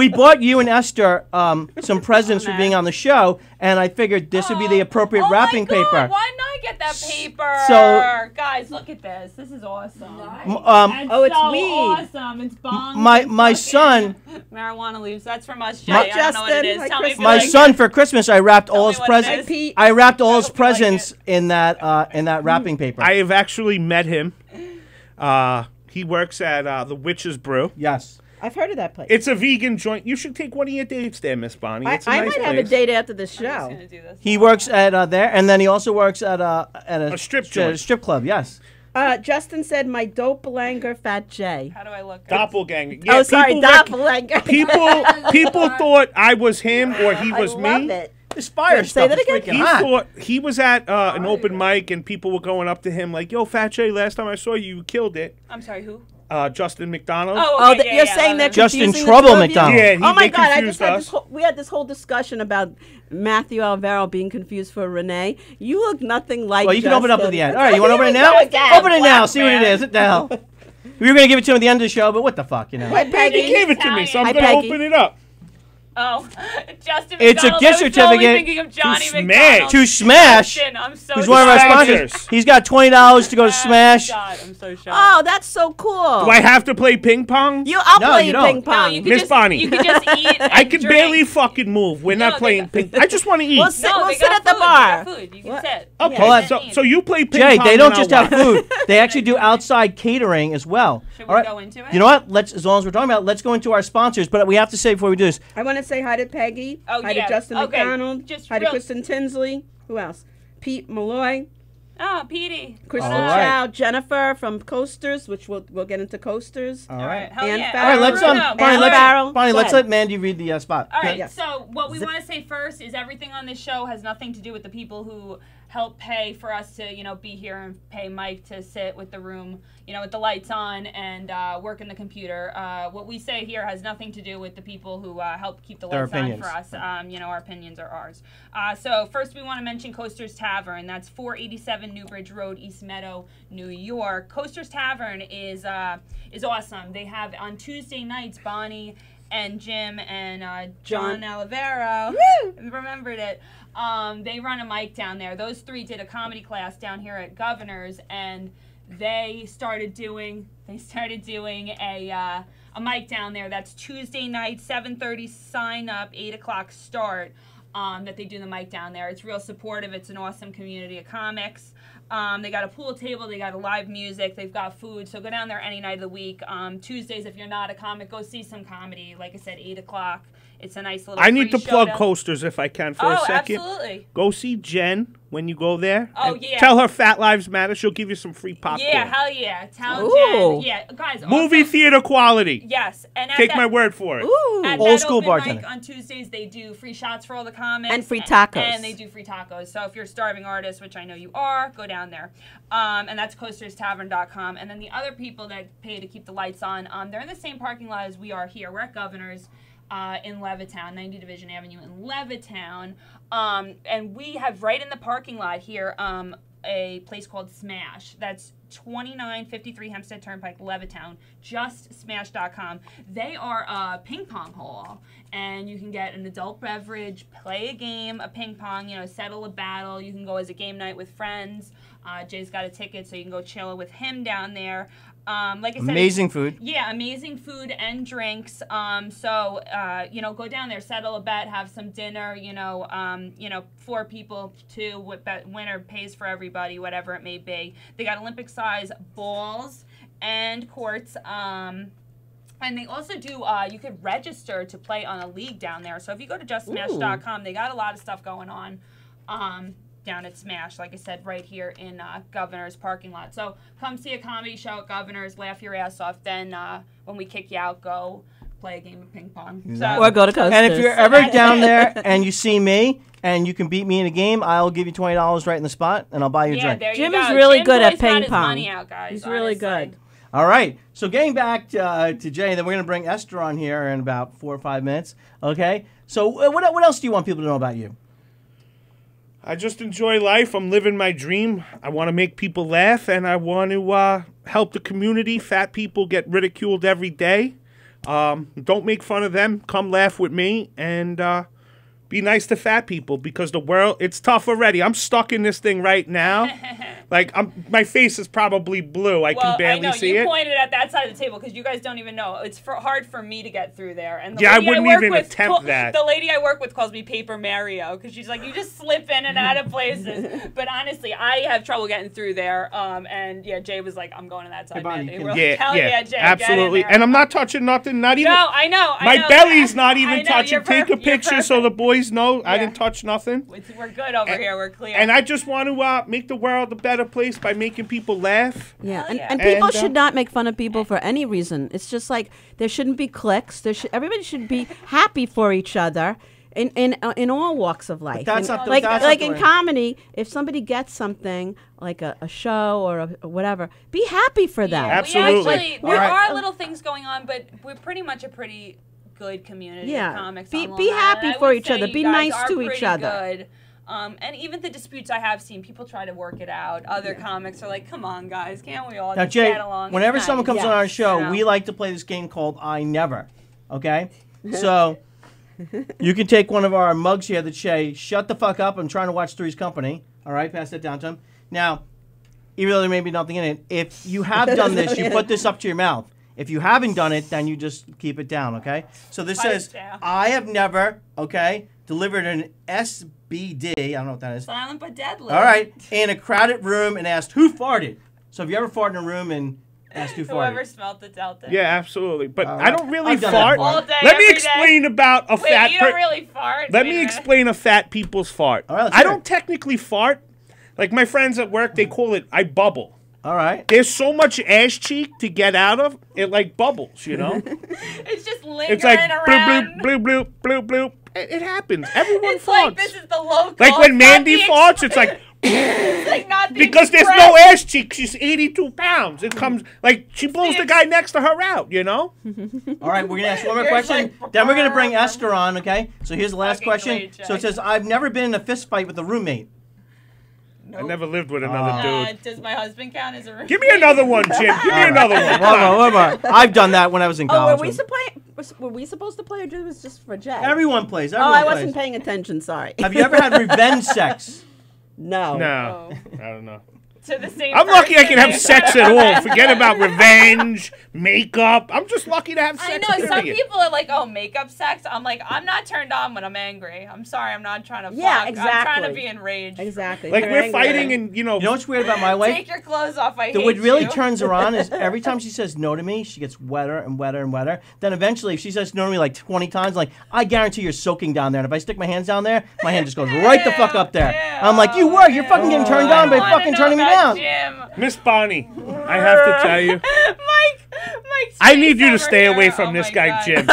Speaker 3: bought you and Esther some presents for
Speaker 4: Nah.
Speaker 3: being on the show, and I figured this would be the appropriate
Speaker 4: Oh
Speaker 3: wrapping
Speaker 4: my God,
Speaker 3: paper.
Speaker 4: Why not get that paper?
Speaker 3: So-
Speaker 4: guys, look at this. This is awesome.
Speaker 5: Oh, it's
Speaker 4: so
Speaker 5: weed.
Speaker 4: awesome. It's bong.
Speaker 3: My son,
Speaker 4: Marijuana leaves. That's from us, Jay.
Speaker 3: My-
Speaker 4: I don't know what it
Speaker 5: Justin,
Speaker 4: is.
Speaker 5: hi,
Speaker 4: Tell me if you
Speaker 3: my
Speaker 4: like
Speaker 3: son
Speaker 4: it.
Speaker 3: for Christmas, I wrapped all
Speaker 4: me
Speaker 3: his
Speaker 4: what it
Speaker 3: presents.
Speaker 4: is.
Speaker 5: Pete.
Speaker 3: I wrapped all his
Speaker 4: hope you like
Speaker 3: presents in that wrapping paper.
Speaker 6: I have actually met him. He works at the Witch's Brew.
Speaker 3: Yes.
Speaker 5: I've heard of that place.
Speaker 6: It's a vegan joint. You should take one of your dates there, Miss Bonnie. It's a
Speaker 5: I
Speaker 6: nice
Speaker 5: might
Speaker 6: place.
Speaker 5: have a date after the
Speaker 4: I'm just
Speaker 5: show.
Speaker 4: gonna do this.
Speaker 3: He works at there, and then he also works at a
Speaker 6: strip joint.
Speaker 3: strip club. Yes.
Speaker 5: Justin said, "My doppelganger, Fat J."
Speaker 4: How do I look?
Speaker 6: Doppelganger.
Speaker 5: Oh, sorry,
Speaker 6: people
Speaker 5: doppelganger.
Speaker 6: people thought I was him or he was
Speaker 5: I love
Speaker 6: me.
Speaker 5: it.
Speaker 3: Aspire
Speaker 5: Say
Speaker 3: stuff
Speaker 5: that
Speaker 3: is
Speaker 5: again?
Speaker 3: freaking
Speaker 6: He
Speaker 3: hot.
Speaker 6: thought he was at an open mic and people were going up to him like, "Yo, Fat Jay, last time I saw you, you killed it."
Speaker 4: I'm sorry, who?
Speaker 6: Justin McDonald.
Speaker 4: Oh, okay,
Speaker 5: You're saying that
Speaker 3: Justin
Speaker 5: confusing the
Speaker 3: Trouble
Speaker 5: two of you?
Speaker 3: McDonald.
Speaker 6: Yeah,
Speaker 5: Oh my
Speaker 6: they
Speaker 5: God! I
Speaker 6: confused
Speaker 5: just had
Speaker 6: us.
Speaker 5: we had this whole discussion about Matthew Alvaro being confused for Renee. You look nothing like.
Speaker 3: Well, you can open it up at the end. All right, you want to open it
Speaker 5: Here
Speaker 3: now?
Speaker 5: we go again.
Speaker 3: Open it now. See what it is. What the hell? We were going to give it to him at the end of the show, but what the fuck, you know?
Speaker 5: Hi, Peggy.
Speaker 6: He gave it to me, so I'm
Speaker 5: Hi,
Speaker 6: going to
Speaker 5: Peggy.
Speaker 6: open it up.
Speaker 4: Oh, Justin
Speaker 3: It's a
Speaker 4: McDonald.
Speaker 3: gift
Speaker 4: I was
Speaker 3: certificate
Speaker 4: totally thinking of Johnny
Speaker 6: to
Speaker 4: McDonald.
Speaker 3: To Smash,
Speaker 4: Justin, I'm so
Speaker 3: who's one of our
Speaker 6: Sponsors.
Speaker 3: sponsors. He's got $20 to go to Smash.
Speaker 4: God, I'm so shocked.
Speaker 5: Oh, that's so cool.
Speaker 6: Do I have to play ping pong?
Speaker 5: I'll
Speaker 3: No,
Speaker 5: play
Speaker 3: you
Speaker 5: you
Speaker 3: don't.
Speaker 5: ping
Speaker 4: No,
Speaker 5: pong.
Speaker 4: you could
Speaker 6: Miss
Speaker 4: just,
Speaker 6: Bonnie.
Speaker 4: You could just eat.
Speaker 6: I
Speaker 4: and
Speaker 6: can
Speaker 4: drink.
Speaker 6: barely fucking move. We're
Speaker 4: No,
Speaker 6: not
Speaker 4: they
Speaker 6: playing
Speaker 4: got-
Speaker 6: ping. I just want to eat.
Speaker 5: We'll sit,
Speaker 4: No,
Speaker 5: we'll
Speaker 4: they
Speaker 5: sit
Speaker 4: got
Speaker 5: at the
Speaker 4: food. They
Speaker 5: bar.
Speaker 4: got food. You can
Speaker 5: What?
Speaker 4: sit.
Speaker 6: Okay,
Speaker 3: Hold on.
Speaker 6: so you play ping
Speaker 3: Jay,
Speaker 6: pong.
Speaker 3: they don't
Speaker 6: and
Speaker 3: just
Speaker 6: I'll
Speaker 3: have
Speaker 6: watch.
Speaker 3: food. They actually do outside catering as well.
Speaker 4: Should
Speaker 3: All
Speaker 4: we
Speaker 3: right.
Speaker 4: go into it?
Speaker 3: You know what? As long as we're talking about it, let's go into our sponsors. But we have to say before we do this,
Speaker 5: I want to say hi to Peggy.
Speaker 4: Oh,
Speaker 5: hi
Speaker 4: yeah.
Speaker 5: to Justin
Speaker 4: Okay,
Speaker 5: McDonald.
Speaker 4: just
Speaker 5: Hi to
Speaker 4: real-
Speaker 5: Kristen Tinsley. Who else? Pete Malloy.
Speaker 4: Oh, Petey.
Speaker 5: Kristen
Speaker 3: All right.
Speaker 5: Chow. Jennifer from Coasters, which we'll get into Coasters.
Speaker 3: all
Speaker 4: All
Speaker 3: right.
Speaker 4: right. Hell
Speaker 5: And
Speaker 4: yeah.
Speaker 5: Farrell.
Speaker 3: All right, let's
Speaker 4: Bruno.
Speaker 3: Bonnie,
Speaker 5: And
Speaker 3: let's
Speaker 5: Farrell.
Speaker 3: Bonnie,
Speaker 5: Go
Speaker 3: let's
Speaker 5: ahead.
Speaker 3: let Mandy read the spot.
Speaker 4: All right,
Speaker 5: Yeah.
Speaker 4: so what we want to say first is everything on this show has nothing to do with the people who help pay for us to, be here and pay Mike to sit with the room, with the lights on and work in the computer. What we say here has nothing to do with the people who help keep the
Speaker 3: Their
Speaker 4: lights on
Speaker 3: opinions.
Speaker 4: for us. Our opinions are ours. So first we want to mention Coasters Tavern. That's 487 Newbridge Road, East Meadow, New York. Coasters Tavern is awesome. They have on Tuesday nights, Bonnie and Jim and John Olivero remembered it. They run a mic down there. Those three did a comedy class down here at Governor's, and they started doing a mic down there. That's Tuesday night, 7:30 sign up, 8 o'clock start. That they do the mic down there. It's real supportive. It's an awesome community of comics. They got a pool table. They got a live music. They've got food. So go down there any night of the week. Tuesdays, if you're not a comic, go see some comedy. Like I said, 8 o'clock. It's a nice little
Speaker 6: I need to
Speaker 4: free
Speaker 6: plug
Speaker 4: showdown.
Speaker 6: Coasters if I can for a second.
Speaker 4: Absolutely.
Speaker 6: Go see Jen when you go there.
Speaker 4: Oh,
Speaker 6: and
Speaker 4: yeah.
Speaker 6: Tell her Fat Lives Matter. She'll give you some free popcorn.
Speaker 4: Yeah, hell yeah. Tell
Speaker 5: Ooh.
Speaker 4: Jen. Yeah, guys.
Speaker 6: Movie
Speaker 4: also,
Speaker 6: theater quality.
Speaker 4: Yes. And at
Speaker 6: Take
Speaker 4: that,
Speaker 6: my word for it.
Speaker 5: Ooh.
Speaker 4: At
Speaker 3: Old
Speaker 4: that
Speaker 3: school
Speaker 4: open
Speaker 3: bartender.
Speaker 4: mic on Tuesdays, they do free shots for all the comics.
Speaker 5: And free tacos.
Speaker 4: And they do free tacos. So if you're a starving artist, which I know you are, go down there. And that's coasterstavern.com. And then the other people that pay to keep the lights on, they're in the same parking lot as we are here. We're at Governor's in Levittown, 90 Division Avenue in Levittown. And we have right in the parking lot here a place called Smash. That's 2953 Hempstead Turnpike, Levittown. Just smash.com. They are a ping pong hall, and you can get an adult beverage, play a game of ping pong, settle a battle. You can go as a game night with friends. Jay's got a ticket, so you can go chill with him down there. Like I said,
Speaker 3: Amazing food.
Speaker 4: Yeah, amazing food and drinks. So go down there, settle a bet, have some dinner. 4 people, 2. Winner pays for everybody, whatever it may be. They got Olympic-size balls and courts. And they also do, you could register to play on a league down there. So if you go to justsmash.com, they got a lot of stuff going on. Down at Smash, like I said, right here in Governor's parking lot. So come see a comedy show at Governor's, laugh your ass off. Then when we kick you out, go play a game of ping pong. So,
Speaker 5: Or go to Coasters.
Speaker 3: And if you're ever down there and you see me and you can beat me in a game, I'll give you $20 right in the spot, and I'll buy you a
Speaker 4: yeah,
Speaker 3: drink.
Speaker 4: there
Speaker 5: Jim
Speaker 4: you go.
Speaker 5: is really
Speaker 4: Jim's
Speaker 5: good at
Speaker 4: always got
Speaker 5: ping
Speaker 4: his
Speaker 5: pong.
Speaker 4: money out, guys,
Speaker 5: He's really
Speaker 4: honestly.
Speaker 5: good.
Speaker 3: All right. So getting back to Jay, then we're going to bring Esther on here in about 4 or 5 minutes. Okay? So what else do you want people to know about you?
Speaker 6: I just enjoy life. I'm living my dream. I want to make people laugh, and I want to help the community. Fat people get ridiculed every day. Don't make fun of them. Come laugh with me, and be nice to fat people, because the world, it's tough already. I'm stuck in this thing right now, Like my face is probably blue. I can barely see it.
Speaker 4: You pointed at that side of the table because you guys don't even know. It's hard for me to get through there. And
Speaker 6: I wouldn't even attempt that.
Speaker 4: The lady I work with calls me Paper Mario because she's like, you just slip in and out of places. But honestly, I have trouble getting through there. And yeah, Jay was like, I'm going to that side. Man. Hell yeah, Jay,
Speaker 6: absolutely. And I'm not touching nothing. Not even.
Speaker 4: No, I know.
Speaker 6: My belly's not even touching. Take a picture so the boys know I didn't touch nothing.
Speaker 4: We're good over here. We're clear.
Speaker 6: And I just want to make the world a better place by making people laugh.
Speaker 5: Yeah, and people should not make fun of people for any reason. It's just like there shouldn't be cliques. Everybody should be happy for each other in all walks of life.
Speaker 3: But that's not
Speaker 5: like in comedy, if somebody gets something like a show or whatever, be happy for them.
Speaker 6: Absolutely.
Speaker 4: There are little things going on, but we're pretty much a pretty good community of comics.
Speaker 5: Be happy for each other. Be nice to each other.
Speaker 4: Good. And even the disputes I have seen, people try to work it out. Other comics are like, come on, guys, can't we all just get along?
Speaker 3: Whenever someone comes on our show, we like to play this game called I Never, okay? So you can take one of our mugs here that say, shut the fuck up, I'm trying to watch Three's Company. All right, pass that down to him. Now, even though there may be nothing in it, if you have done this, you put this up to your mouth. If you haven't done it, then you just keep it down, okay? So this says, I have never, delivered an SBD, I don't know what that is.
Speaker 4: Silent but deadly.
Speaker 3: All right, in a crowded room and asked, who farted? So have you ever farted in a room and asked who farted?
Speaker 4: Whoever smelled the Delta.
Speaker 6: Yeah, absolutely. But I don't really fart.
Speaker 4: All day,
Speaker 6: Let me explain about a fat person.
Speaker 4: You don't really fart?
Speaker 6: Let me explain a fat people's fart.
Speaker 3: All right,
Speaker 6: I don't technically fart. Like my friends at work, they call it, I bubble.
Speaker 3: All right.
Speaker 6: There's so much ass cheek to get out of, it like bubbles, you know?
Speaker 4: It's just lingering
Speaker 6: it's like
Speaker 4: around.
Speaker 6: bloop, bloop, bloop, bloop, bloop. It happens. Everyone
Speaker 4: it's
Speaker 6: farts.
Speaker 4: Like this is the local.
Speaker 6: Like when Mandy farts, it's like...
Speaker 4: it's like not the
Speaker 6: because there's no ass cheek. She's 82 pounds. It comes like she blows the guy next to her out, you know?
Speaker 3: All right, we're going to ask one more question. Then we're going to bring Esther on, okay? So here's the last question.
Speaker 4: Great,
Speaker 3: so it says, I've never been in a fist fight with a roommate.
Speaker 6: Nope. I never lived with another dude.
Speaker 4: Does my husband count as a roommate?
Speaker 6: Give me another one, Jim. Give me another one.
Speaker 3: One more. I've done that when I was in college.
Speaker 5: Were we supposed to play, or it was just for Jay?
Speaker 3: Everyone plays.
Speaker 5: I wasn't paying attention. Sorry.
Speaker 3: Have you ever had revenge sex?
Speaker 5: No.
Speaker 6: No. I don't know.
Speaker 4: To the same
Speaker 6: I'm lucky I can have sex at all. Forget about revenge, makeup. I'm just lucky to have sex.
Speaker 4: I know. Some people are like, oh, makeup sex. I'm like, I'm not turned on when I'm angry. I'm sorry. I'm not trying to fuck.
Speaker 5: Exactly.
Speaker 4: I'm trying to be enraged.
Speaker 5: Exactly.
Speaker 6: Like we're fighting and, you know.
Speaker 3: You know what's weird about my wife?
Speaker 4: Take your clothes off. I hate you.
Speaker 3: What really turns her on is every time she says no to me, she gets wetter and wetter and wetter. Then eventually, if she says no to me like 20 times, like, I guarantee you're soaking down there. And if I stick my hands down there, my hand just goes right the fuck up there. I'm like, you were. You're fucking getting turned on by fucking turning me down.
Speaker 4: Jim.
Speaker 6: Miss Bonnie, I have to tell you.
Speaker 4: Mike,
Speaker 6: I need you to stay away from this guy, Jim.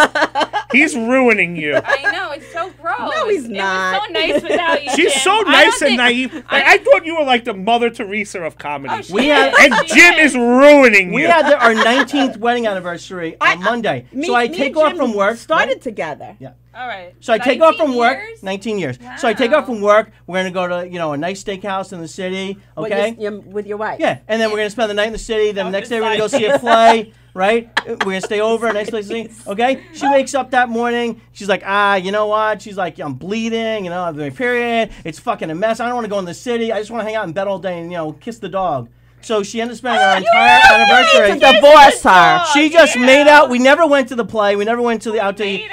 Speaker 6: He's ruining you.
Speaker 4: I know, it's so gross.
Speaker 5: No, he's not.
Speaker 4: It was so nice without you,
Speaker 6: She's
Speaker 4: Jim.
Speaker 6: so nice and naive. Like, I thought you were like the Mother Teresa of comedy.
Speaker 4: Oh,
Speaker 6: and Jim is ruining you.
Speaker 3: We had our 19th wedding anniversary on Monday. So I take off from work.
Speaker 5: Started together.
Speaker 3: Yeah.
Speaker 4: All right.
Speaker 3: So I take off from work.
Speaker 4: Years?
Speaker 3: 19 years.
Speaker 4: Wow.
Speaker 3: So I take off from work. We're gonna go to a nice steakhouse in the city. Okay.
Speaker 5: With your wife.
Speaker 3: Yeah, and then we're gonna spend the night in the city. Then the next day we're gonna go see a play. Right? We're gonna stay over, a nice place to see. Okay. She wakes up that morning. She's like, you know what? She's like, I'm bleeding. I'm having my period. It's fucking a mess. I don't want to go in the city. I just want to hang out in bed all day and kiss the dog. So she ended up spending our entire anniversary.
Speaker 5: Divorce her.
Speaker 3: She just made out. We never went to the play. We never went to the outing.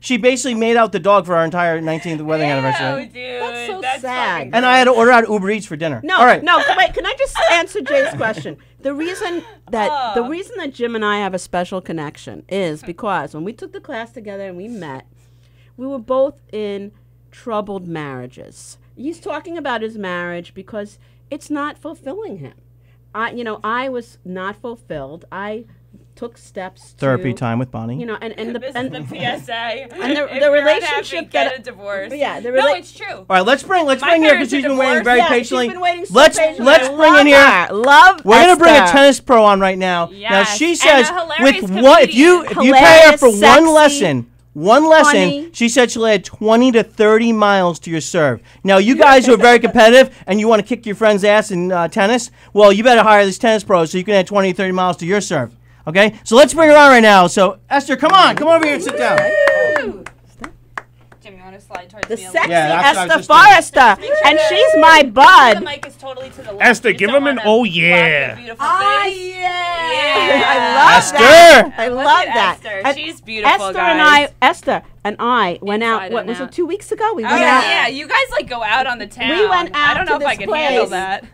Speaker 3: She basically made out the dog for our entire 19th wedding anniversary.
Speaker 4: Dude,
Speaker 5: That's so sad.
Speaker 3: And I had to order out Uber Eats for dinner.
Speaker 5: No,
Speaker 3: all right.
Speaker 5: No, wait. Can I just answer Jay's question? The reason that Jim and I have a special connection is because when we took the class together and we met, we were both in troubled marriages. He's talking about his marriage because it's not fulfilling him. I was not fulfilled. I took steps
Speaker 3: therapy time with Bonnie.
Speaker 4: And the PSA.
Speaker 5: And the relationship
Speaker 4: get a divorce.
Speaker 5: Yeah,
Speaker 4: no, it's true.
Speaker 3: All right, let's bring here because she's been waiting very patiently.
Speaker 5: She's been waiting so
Speaker 3: let's bring in here. We're gonna bring a tennis pro on right now.
Speaker 4: Yes.
Speaker 3: Now she says
Speaker 4: with
Speaker 3: one, if you pay her for one lesson, she said she'll add 20 to 30 miles to your serve. Now, you guys who are very competitive and you want to kick your friend's ass in tennis, well, you better hire this tennis pro so you can add 20 to 30 miles to your serve. Okay? So let's bring her on right now. So, Esther, come over here and sit down.
Speaker 4: Jim, you want want to slide towards
Speaker 5: The
Speaker 4: me a
Speaker 5: sexy
Speaker 4: little?
Speaker 3: Yeah, that's what I was
Speaker 5: Esther
Speaker 3: just thinking.
Speaker 5: Forrester, and she's my
Speaker 4: The
Speaker 5: bud.
Speaker 4: mic is totally to the left.
Speaker 6: Esther,
Speaker 4: You
Speaker 6: give
Speaker 4: don't
Speaker 6: him an
Speaker 4: wanna
Speaker 6: oh
Speaker 4: block your
Speaker 6: yeah.
Speaker 4: beautiful
Speaker 2: Oh,
Speaker 4: face.
Speaker 2: yeah.
Speaker 5: I love
Speaker 3: Esther!
Speaker 5: that. I
Speaker 4: Look
Speaker 5: love
Speaker 4: at
Speaker 5: that.
Speaker 4: Esther.
Speaker 5: And
Speaker 4: She's beautiful,
Speaker 5: Esther
Speaker 4: guys.
Speaker 5: and I went
Speaker 4: Inside
Speaker 5: out. What
Speaker 4: and
Speaker 5: was
Speaker 4: out.
Speaker 5: it? 2 weeks ago. We
Speaker 4: Oh
Speaker 5: went out.
Speaker 4: yeah, you guys like go out on the town.
Speaker 5: We went out
Speaker 4: I don't know
Speaker 5: to
Speaker 4: if I
Speaker 5: this
Speaker 4: can handle
Speaker 5: place.
Speaker 4: that.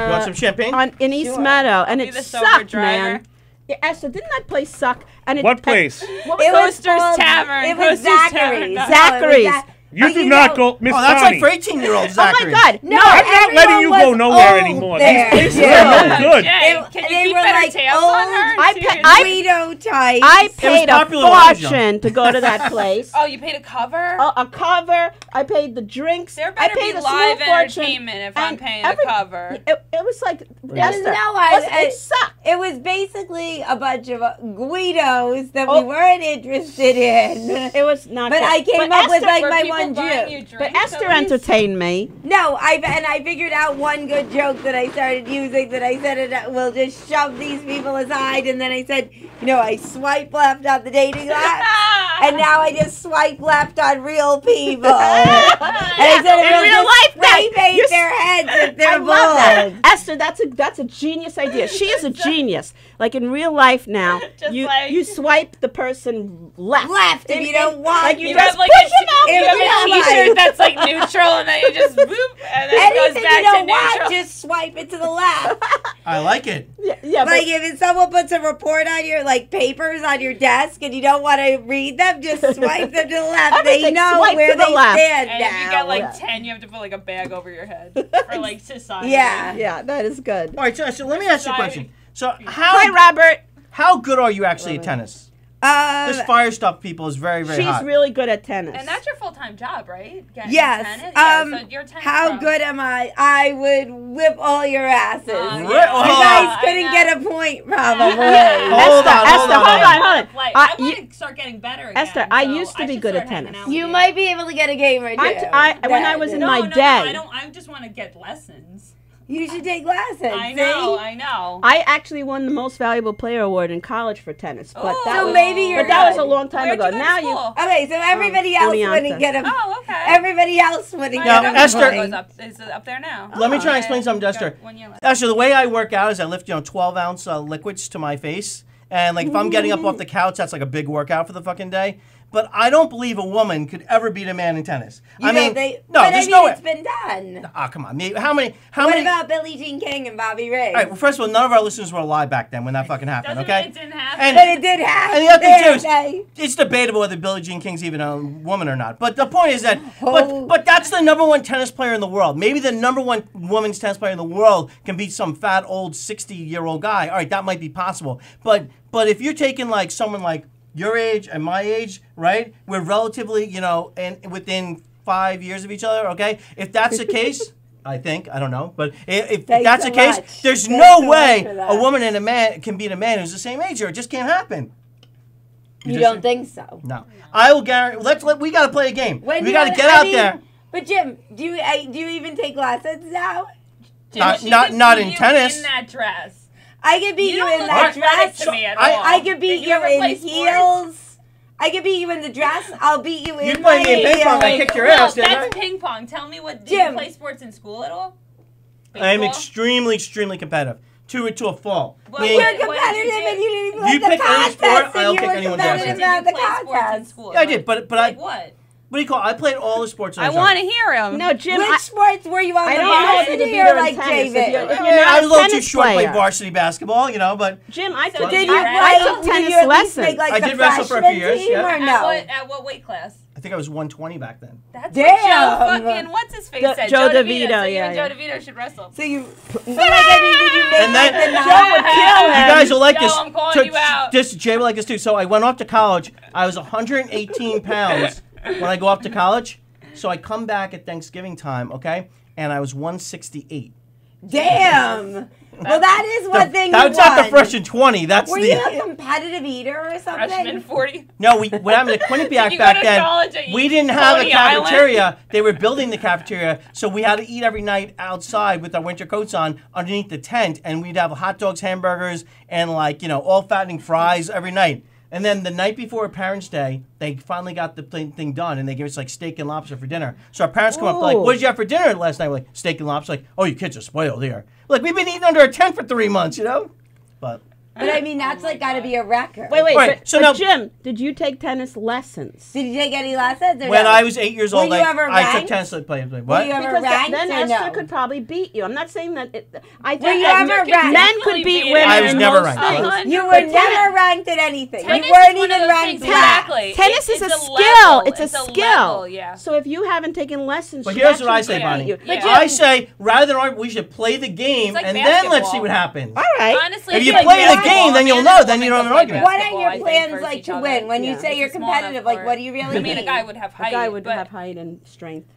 Speaker 3: You want some champagne?
Speaker 5: In East Meadow, and
Speaker 4: Be
Speaker 5: it
Speaker 4: the sober
Speaker 5: sucked,
Speaker 4: driver.
Speaker 5: man. Yeah, Esther, didn't that place suck? And
Speaker 6: What place?
Speaker 5: What was
Speaker 2: It was
Speaker 4: Coaster's
Speaker 2: called-
Speaker 4: Tavern.
Speaker 2: It was
Speaker 4: Coaster's Tavern.
Speaker 2: Zachary's.
Speaker 4: No.
Speaker 5: Zachary's.
Speaker 6: You do not go, Miss
Speaker 3: Oh, that's
Speaker 6: Connie.
Speaker 3: like for 18-year-olds,
Speaker 5: Oh my
Speaker 3: Zachary.
Speaker 5: God!
Speaker 2: No,
Speaker 5: No,
Speaker 6: I'm not letting you go
Speaker 2: was
Speaker 6: nowhere
Speaker 2: old
Speaker 6: anymore.
Speaker 2: there.
Speaker 6: These places
Speaker 2: Yeah.
Speaker 6: are no good.
Speaker 4: Jay,
Speaker 2: They-
Speaker 4: can you
Speaker 2: they
Speaker 4: keep
Speaker 2: were
Speaker 4: better
Speaker 2: like
Speaker 4: tabs
Speaker 2: old-
Speaker 4: on her?
Speaker 5: I
Speaker 4: Seriously.
Speaker 2: Guido types.
Speaker 5: I paid a
Speaker 3: popular when I was young.
Speaker 5: fortune to go to that place.
Speaker 4: Oh, you paid a cover?
Speaker 5: A cover. I paid the drinks.
Speaker 4: There
Speaker 5: I
Speaker 4: better be
Speaker 5: paid a small
Speaker 4: live
Speaker 5: fortune.
Speaker 4: entertainment if I'm
Speaker 5: And
Speaker 4: paying the cover.
Speaker 5: It was like Esther.
Speaker 2: No,
Speaker 5: it sucked.
Speaker 2: It was basically a bunch of Guidos that
Speaker 5: Oh.
Speaker 2: we weren't interested in.
Speaker 5: It was not.
Speaker 2: But
Speaker 5: good.
Speaker 2: I came
Speaker 5: But
Speaker 2: up with
Speaker 5: Esther-
Speaker 2: like
Speaker 4: Were
Speaker 2: my
Speaker 4: people
Speaker 2: one
Speaker 4: buying you
Speaker 2: joke.
Speaker 5: But
Speaker 4: drinks
Speaker 5: Esther
Speaker 4: at least?
Speaker 5: entertained me.
Speaker 2: No, I figured out one good joke that I started using. That I said we'll just shove these people aside, and then I said, I swipe left on the dating app, and now I just swipe left on real people. And I said,
Speaker 5: in
Speaker 2: we'll
Speaker 5: real
Speaker 2: just
Speaker 5: life, now,
Speaker 2: paint
Speaker 5: you're
Speaker 2: their heads if
Speaker 5: I
Speaker 2: they're
Speaker 5: love that.
Speaker 2: bald.
Speaker 5: Esther, that's a genius idea. She is a genius. Like in real life now,
Speaker 4: Just
Speaker 5: you
Speaker 4: like-
Speaker 5: you swipe the person left.
Speaker 2: Left if you don't want.
Speaker 5: Like you
Speaker 4: You
Speaker 5: just
Speaker 4: have like
Speaker 5: push
Speaker 4: a,
Speaker 5: them out.
Speaker 4: you have a
Speaker 2: Yeah,
Speaker 4: t-shirt
Speaker 2: like-
Speaker 4: that's like neutral, and then you just boop, and then it goes
Speaker 2: Anything
Speaker 4: back
Speaker 2: you
Speaker 4: to
Speaker 2: don't want,
Speaker 4: neutral.
Speaker 2: just swipe it to the left.
Speaker 3: I like it.
Speaker 5: Yeah,
Speaker 2: Like if someone puts a report on your papers on your desk and you don't want to read them, just swipe them to the left. They
Speaker 5: Everything
Speaker 2: know
Speaker 5: swipe
Speaker 2: where
Speaker 5: to the
Speaker 2: they
Speaker 5: left.
Speaker 2: stand
Speaker 4: And
Speaker 2: now.
Speaker 4: if you get like 10, you have to put like a bag over your head for like society.
Speaker 2: Yeah.
Speaker 5: yeah, that is good.
Speaker 3: All right, so let me ask you a question. So
Speaker 5: Hi, Robert.
Speaker 3: how good are you actually at tennis? This fire stuff people is very, very
Speaker 5: She's
Speaker 3: hot.
Speaker 5: really good at tennis.
Speaker 4: And that's your full-time job, right? Getting
Speaker 2: Yes.
Speaker 4: tennis? Yeah, so you're a tennis
Speaker 2: How
Speaker 4: pro.
Speaker 2: good am I? I would whip all your asses.
Speaker 4: Yeah.
Speaker 2: You
Speaker 3: Oh,
Speaker 2: guys
Speaker 4: I
Speaker 2: couldn't
Speaker 4: know.
Speaker 2: get a point, probably.
Speaker 3: Hold on,
Speaker 5: Esther, hold on.
Speaker 4: Like,
Speaker 5: I-
Speaker 4: I want to start getting better again.
Speaker 5: Esther, I
Speaker 4: so
Speaker 5: used to be
Speaker 4: should
Speaker 5: good
Speaker 4: start
Speaker 5: at
Speaker 4: hanging
Speaker 5: tennis.
Speaker 4: out with
Speaker 2: You might be able to get a game or two.
Speaker 5: when I was in
Speaker 4: No,
Speaker 5: my
Speaker 4: no,
Speaker 5: day.
Speaker 4: No, I don't. I just want to get lessons.
Speaker 2: You should take lessons.
Speaker 4: I know.
Speaker 2: See?
Speaker 4: I know.
Speaker 5: I actually won the most valuable player award in college for tennis, but
Speaker 4: Oh.
Speaker 5: that
Speaker 2: So
Speaker 5: was,
Speaker 2: maybe you're
Speaker 5: but that was a
Speaker 2: good.
Speaker 5: long time
Speaker 4: Where'd
Speaker 5: ago.
Speaker 4: you go to
Speaker 5: Now
Speaker 4: school?
Speaker 2: Okay, so everybody else
Speaker 5: Oneonta.
Speaker 2: wouldn't get a.
Speaker 4: Oh, okay.
Speaker 2: Everybody else wouldn't
Speaker 4: My
Speaker 3: Now,
Speaker 2: get a
Speaker 4: youngest
Speaker 3: Esther-
Speaker 4: one goes up. Is it up there now?
Speaker 3: Let me try and
Speaker 4: Okay.
Speaker 3: explain something to Esther.
Speaker 4: Got 1 year left.
Speaker 3: Actually, the way I work out is I lift 12-ounce liquids to my face, and like if I'm getting up off the couch, that's like a big workout for the fucking day. But I don't believe a woman could ever beat a man in tennis.
Speaker 2: You
Speaker 3: I
Speaker 2: know,
Speaker 3: mean,
Speaker 2: but
Speaker 3: there's no way.
Speaker 2: it's been done.
Speaker 3: Ah, come on. How many?
Speaker 2: What about Billie Jean King and Bobby Riggs?
Speaker 3: All right, well, first of all, none of our listeners were alive back then when that fucking happened,
Speaker 4: Doesn't
Speaker 3: okay?
Speaker 4: mean it didn't happen.
Speaker 3: And-
Speaker 2: But it did happen.
Speaker 3: And the other thing, too, is
Speaker 2: They-
Speaker 3: it's debatable whether Billie Jean King's even a woman or not. But the point is that,
Speaker 2: Oh.
Speaker 3: but that's the number one tennis player in the world. Maybe the number one women's tennis player in the world can beat some fat old 60-year-old guy. All right, that might be possible. But if you're taking like someone like your age and my age, right? We're relatively, and within 5 years of each other, okay? If that's the case, I don't know, but if
Speaker 2: Thanks
Speaker 3: that's
Speaker 2: so
Speaker 3: the case,
Speaker 2: much.
Speaker 3: there's
Speaker 2: Thanks
Speaker 3: no
Speaker 2: so
Speaker 3: way
Speaker 2: much for that.
Speaker 3: a woman and a man can beat a man who's the same age, or it just can't happen.
Speaker 2: You don't think so?
Speaker 3: No, I will guarantee. We got to play a game.
Speaker 2: When
Speaker 3: We
Speaker 2: you-
Speaker 3: got to get
Speaker 2: I
Speaker 3: out
Speaker 2: mean,
Speaker 3: there.
Speaker 2: But Jim, do you even take lessons now?
Speaker 3: Not-
Speaker 4: She
Speaker 3: not-
Speaker 4: could
Speaker 3: not
Speaker 4: beat
Speaker 3: in
Speaker 4: you
Speaker 3: tennis.
Speaker 4: In that dress.
Speaker 2: I could beat you,
Speaker 4: don't
Speaker 2: in
Speaker 4: look
Speaker 2: that
Speaker 4: athletic
Speaker 2: dress.
Speaker 4: to me at
Speaker 3: I-
Speaker 4: all.
Speaker 2: I could beat
Speaker 4: Did
Speaker 2: you
Speaker 4: ever
Speaker 2: in
Speaker 4: play sports?
Speaker 2: heels. I could beat you in the dress. I'll beat you in
Speaker 3: You play me in ping pong, I
Speaker 2: heels.
Speaker 3: kicked your
Speaker 4: Well,
Speaker 3: ass, didn't
Speaker 4: that's
Speaker 3: I?
Speaker 4: ping pong. Tell me what. Did you
Speaker 2: Jim.
Speaker 4: play sports in school at all?
Speaker 3: I am
Speaker 4: Baseball?
Speaker 3: extremely, extremely competitive. To a fault.
Speaker 4: Well,
Speaker 3: Meaning-
Speaker 2: You're
Speaker 4: What did you
Speaker 2: competitive
Speaker 4: do?
Speaker 2: and you didn't even
Speaker 3: You
Speaker 2: like the
Speaker 3: pick any
Speaker 2: contest.
Speaker 3: sport,
Speaker 2: and
Speaker 3: I'll
Speaker 2: you
Speaker 3: kick
Speaker 2: were
Speaker 3: anyone's
Speaker 2: competitive
Speaker 3: ass.
Speaker 4: Did you
Speaker 2: about the
Speaker 4: play sports in
Speaker 2: contest.
Speaker 4: school?
Speaker 3: Yeah, I did, but
Speaker 4: Like what?
Speaker 3: what do you call it? I played all the sports.
Speaker 4: I want to hear him.
Speaker 5: No, Jim.
Speaker 2: Which sports were you on?
Speaker 5: I
Speaker 2: the
Speaker 5: don't know if you
Speaker 2: varsity
Speaker 5: could beat
Speaker 2: or
Speaker 5: her in
Speaker 2: like
Speaker 5: tennis.
Speaker 2: JV?
Speaker 5: If you're
Speaker 3: I
Speaker 5: not
Speaker 3: was a little too
Speaker 5: tennis
Speaker 3: short to play
Speaker 5: player.
Speaker 3: varsity basketball, but
Speaker 5: Jim, I
Speaker 4: So
Speaker 5: took
Speaker 2: Did you
Speaker 4: I
Speaker 2: play?
Speaker 5: took
Speaker 2: Did
Speaker 5: tennis
Speaker 2: you at least
Speaker 5: lessons.
Speaker 2: make like
Speaker 3: I
Speaker 2: the
Speaker 3: did wrestle for a
Speaker 2: freshman
Speaker 3: few years,
Speaker 2: team
Speaker 3: yeah.
Speaker 2: or no?
Speaker 4: At what weight class?
Speaker 3: I think I was 120 back then.
Speaker 4: That's
Speaker 2: Damn.
Speaker 4: what Joe fucking what's his face said.
Speaker 5: Joe
Speaker 4: DeVito.
Speaker 5: DeVito,
Speaker 4: So
Speaker 5: yeah,
Speaker 4: you
Speaker 5: yeah.
Speaker 4: and Joe DeVito should wrestle.
Speaker 2: So you, did you make
Speaker 3: And then-
Speaker 2: like the
Speaker 5: Joe would kill him.
Speaker 3: You guys will like
Speaker 4: Joe,
Speaker 3: this.
Speaker 4: I'm calling you out.
Speaker 3: Jay will like this too. So I went off to college. I was 118 pounds when I go off to college. So I come back at Thanksgiving time, okay? And I was 168.
Speaker 2: Damn. Well, that is one thing.
Speaker 3: That's
Speaker 2: you
Speaker 3: not the
Speaker 2: won.
Speaker 3: freshman 20. That's
Speaker 2: Were
Speaker 3: the.
Speaker 2: you a competitive eater or something?
Speaker 4: Freshman 40.
Speaker 3: No, what happened at Quinnipiac
Speaker 4: you go
Speaker 3: back
Speaker 4: to
Speaker 3: then,
Speaker 4: college at
Speaker 3: we didn't have a
Speaker 4: Coney Island?
Speaker 3: cafeteria. They were building the cafeteria, so we had to eat every night outside with our winter coats on underneath the tent, and we'd have hot dogs, hamburgers, and all fattening fries every night. And then the night before Parents' Day, they finally got the thing done, and they gave us like steak and lobster for dinner. So our parents come up like, "What did you have for dinner last night?" We're like, "Steak and lobster." Like, "Oh, you kids are spoiled here." Like, we've been eating under a tent for 3 months, you know. But
Speaker 2: I mean, that's like got to be a record.
Speaker 5: Wait.
Speaker 3: Right,
Speaker 5: But,
Speaker 3: so
Speaker 5: but
Speaker 3: now-
Speaker 5: Jim, did you take tennis lessons?
Speaker 2: Did you take any lessons? Or
Speaker 3: when
Speaker 2: no?
Speaker 3: I was 8 years old,
Speaker 2: Were you ever
Speaker 3: I took
Speaker 2: ranked?
Speaker 3: tennis to play. What?
Speaker 2: Were you ever
Speaker 5: Because
Speaker 2: ranked
Speaker 5: then
Speaker 2: or
Speaker 5: Esther
Speaker 2: no?
Speaker 5: could probably beat you. I'm not saying that. I
Speaker 2: Were
Speaker 5: think
Speaker 2: you
Speaker 5: that
Speaker 2: ever ranked?
Speaker 5: men could beat women.
Speaker 3: I was
Speaker 5: in
Speaker 3: never
Speaker 5: most
Speaker 3: ranked.
Speaker 5: things.
Speaker 2: You were
Speaker 5: But
Speaker 2: never ranked at anything.
Speaker 4: Tennis
Speaker 2: You weren't
Speaker 4: is one
Speaker 2: even
Speaker 4: of those
Speaker 2: ranked
Speaker 4: things-
Speaker 2: back.
Speaker 4: Exactly.
Speaker 5: Tennis
Speaker 4: It's
Speaker 5: is a
Speaker 4: a
Speaker 5: skill.
Speaker 4: level.
Speaker 5: It's a
Speaker 4: It's a
Speaker 5: skill.
Speaker 4: level, yeah.
Speaker 5: So if you haven't taken lessons,
Speaker 3: But
Speaker 5: she
Speaker 3: here's what I
Speaker 5: actually
Speaker 3: say,
Speaker 5: could
Speaker 3: Bonnie.
Speaker 5: beat you.
Speaker 4: Yeah.
Speaker 3: I say, rather than argue, we should play the game,
Speaker 4: like
Speaker 3: and then let's
Speaker 4: basketball.
Speaker 3: see what happens.
Speaker 5: All right.
Speaker 4: Honestly,
Speaker 3: If
Speaker 4: it's
Speaker 3: you
Speaker 4: like
Speaker 3: play the
Speaker 4: basketball.
Speaker 3: game, then you'll
Speaker 4: Man
Speaker 3: know,
Speaker 4: and
Speaker 3: then you
Speaker 4: woman
Speaker 3: don't have
Speaker 4: play
Speaker 3: an argument.
Speaker 2: What are
Speaker 4: basketball,
Speaker 2: your
Speaker 4: I think,
Speaker 2: plans
Speaker 4: versus
Speaker 2: like
Speaker 4: each
Speaker 2: to
Speaker 4: other.
Speaker 2: win? When you
Speaker 5: Yeah.
Speaker 2: say you're
Speaker 4: It's a small enough
Speaker 2: competitive, like
Speaker 4: court.
Speaker 2: what do you really
Speaker 4: I mean, a
Speaker 2: mean?
Speaker 4: guy would have
Speaker 5: A
Speaker 4: height.
Speaker 5: guy would
Speaker 4: but,
Speaker 5: have height and strength.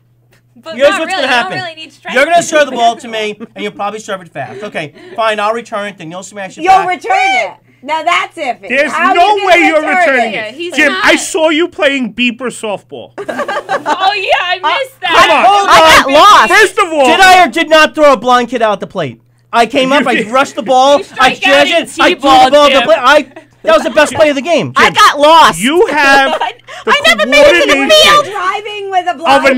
Speaker 4: But
Speaker 3: Here's
Speaker 4: not
Speaker 3: what's
Speaker 4: really.
Speaker 3: going to happen.
Speaker 4: You don't really need strength.
Speaker 3: You're going to serve the ball to me, and you'll probably serve it fast. Okay, fine, I'll return it, then you'll smash it
Speaker 2: You'll
Speaker 3: back.
Speaker 2: return it. Now that's iffy.
Speaker 6: There's
Speaker 2: How
Speaker 6: no
Speaker 2: you
Speaker 6: way
Speaker 2: gonna
Speaker 6: you're
Speaker 2: return
Speaker 6: returning
Speaker 4: Yeah,
Speaker 6: it.
Speaker 4: he's
Speaker 6: Jim,
Speaker 4: not.
Speaker 6: I saw you playing beeper softball.
Speaker 4: Oh yeah, I missed that.
Speaker 6: Come on.
Speaker 3: Hold
Speaker 5: I
Speaker 3: on.
Speaker 5: got lost.
Speaker 6: First of all,
Speaker 3: Did I or did not throw a blind kid out the plate? I came up, I rushed the ball, I
Speaker 4: strike out
Speaker 3: judged
Speaker 4: in
Speaker 3: it, I threw
Speaker 4: T-ball,
Speaker 3: the ball to the
Speaker 4: Jim.
Speaker 3: plate. That was the best play of the game.
Speaker 5: I got lost.
Speaker 6: you have the
Speaker 5: I never made it to the
Speaker 6: coordination
Speaker 5: field.
Speaker 2: Driving with a
Speaker 6: of
Speaker 2: blind
Speaker 6: a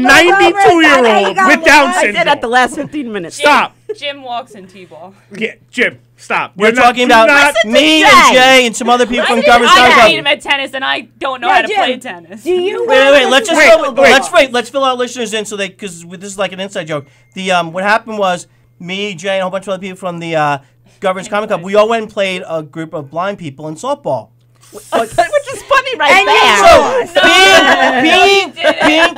Speaker 6: 92-year-old with Down
Speaker 5: I did at
Speaker 6: syndrome.
Speaker 5: the last 15 minutes.
Speaker 6: Stop.
Speaker 4: Jim walks in T-ball.
Speaker 6: Yeah, Jim, stop.
Speaker 3: We're
Speaker 6: You're not-
Speaker 3: talking
Speaker 6: do
Speaker 3: about
Speaker 6: not-
Speaker 3: me
Speaker 5: Jay.
Speaker 3: and Jay and some other people from Governors
Speaker 4: I
Speaker 3: Comic
Speaker 4: beat him
Speaker 3: Club.
Speaker 4: at tennis, and I don't know
Speaker 2: Yeah,
Speaker 4: how to
Speaker 2: Jim,
Speaker 4: play tennis.
Speaker 2: Do you
Speaker 3: Wait, let's just
Speaker 6: Wait.
Speaker 3: let's fill our listeners in so they, because this is like an inside joke. The what happened was me, Jay, and a whole bunch of other people from the Governors Comic Club. We all went and played a group of blind people in softball.
Speaker 5: Which is funny right
Speaker 2: And you
Speaker 5: there.
Speaker 3: So being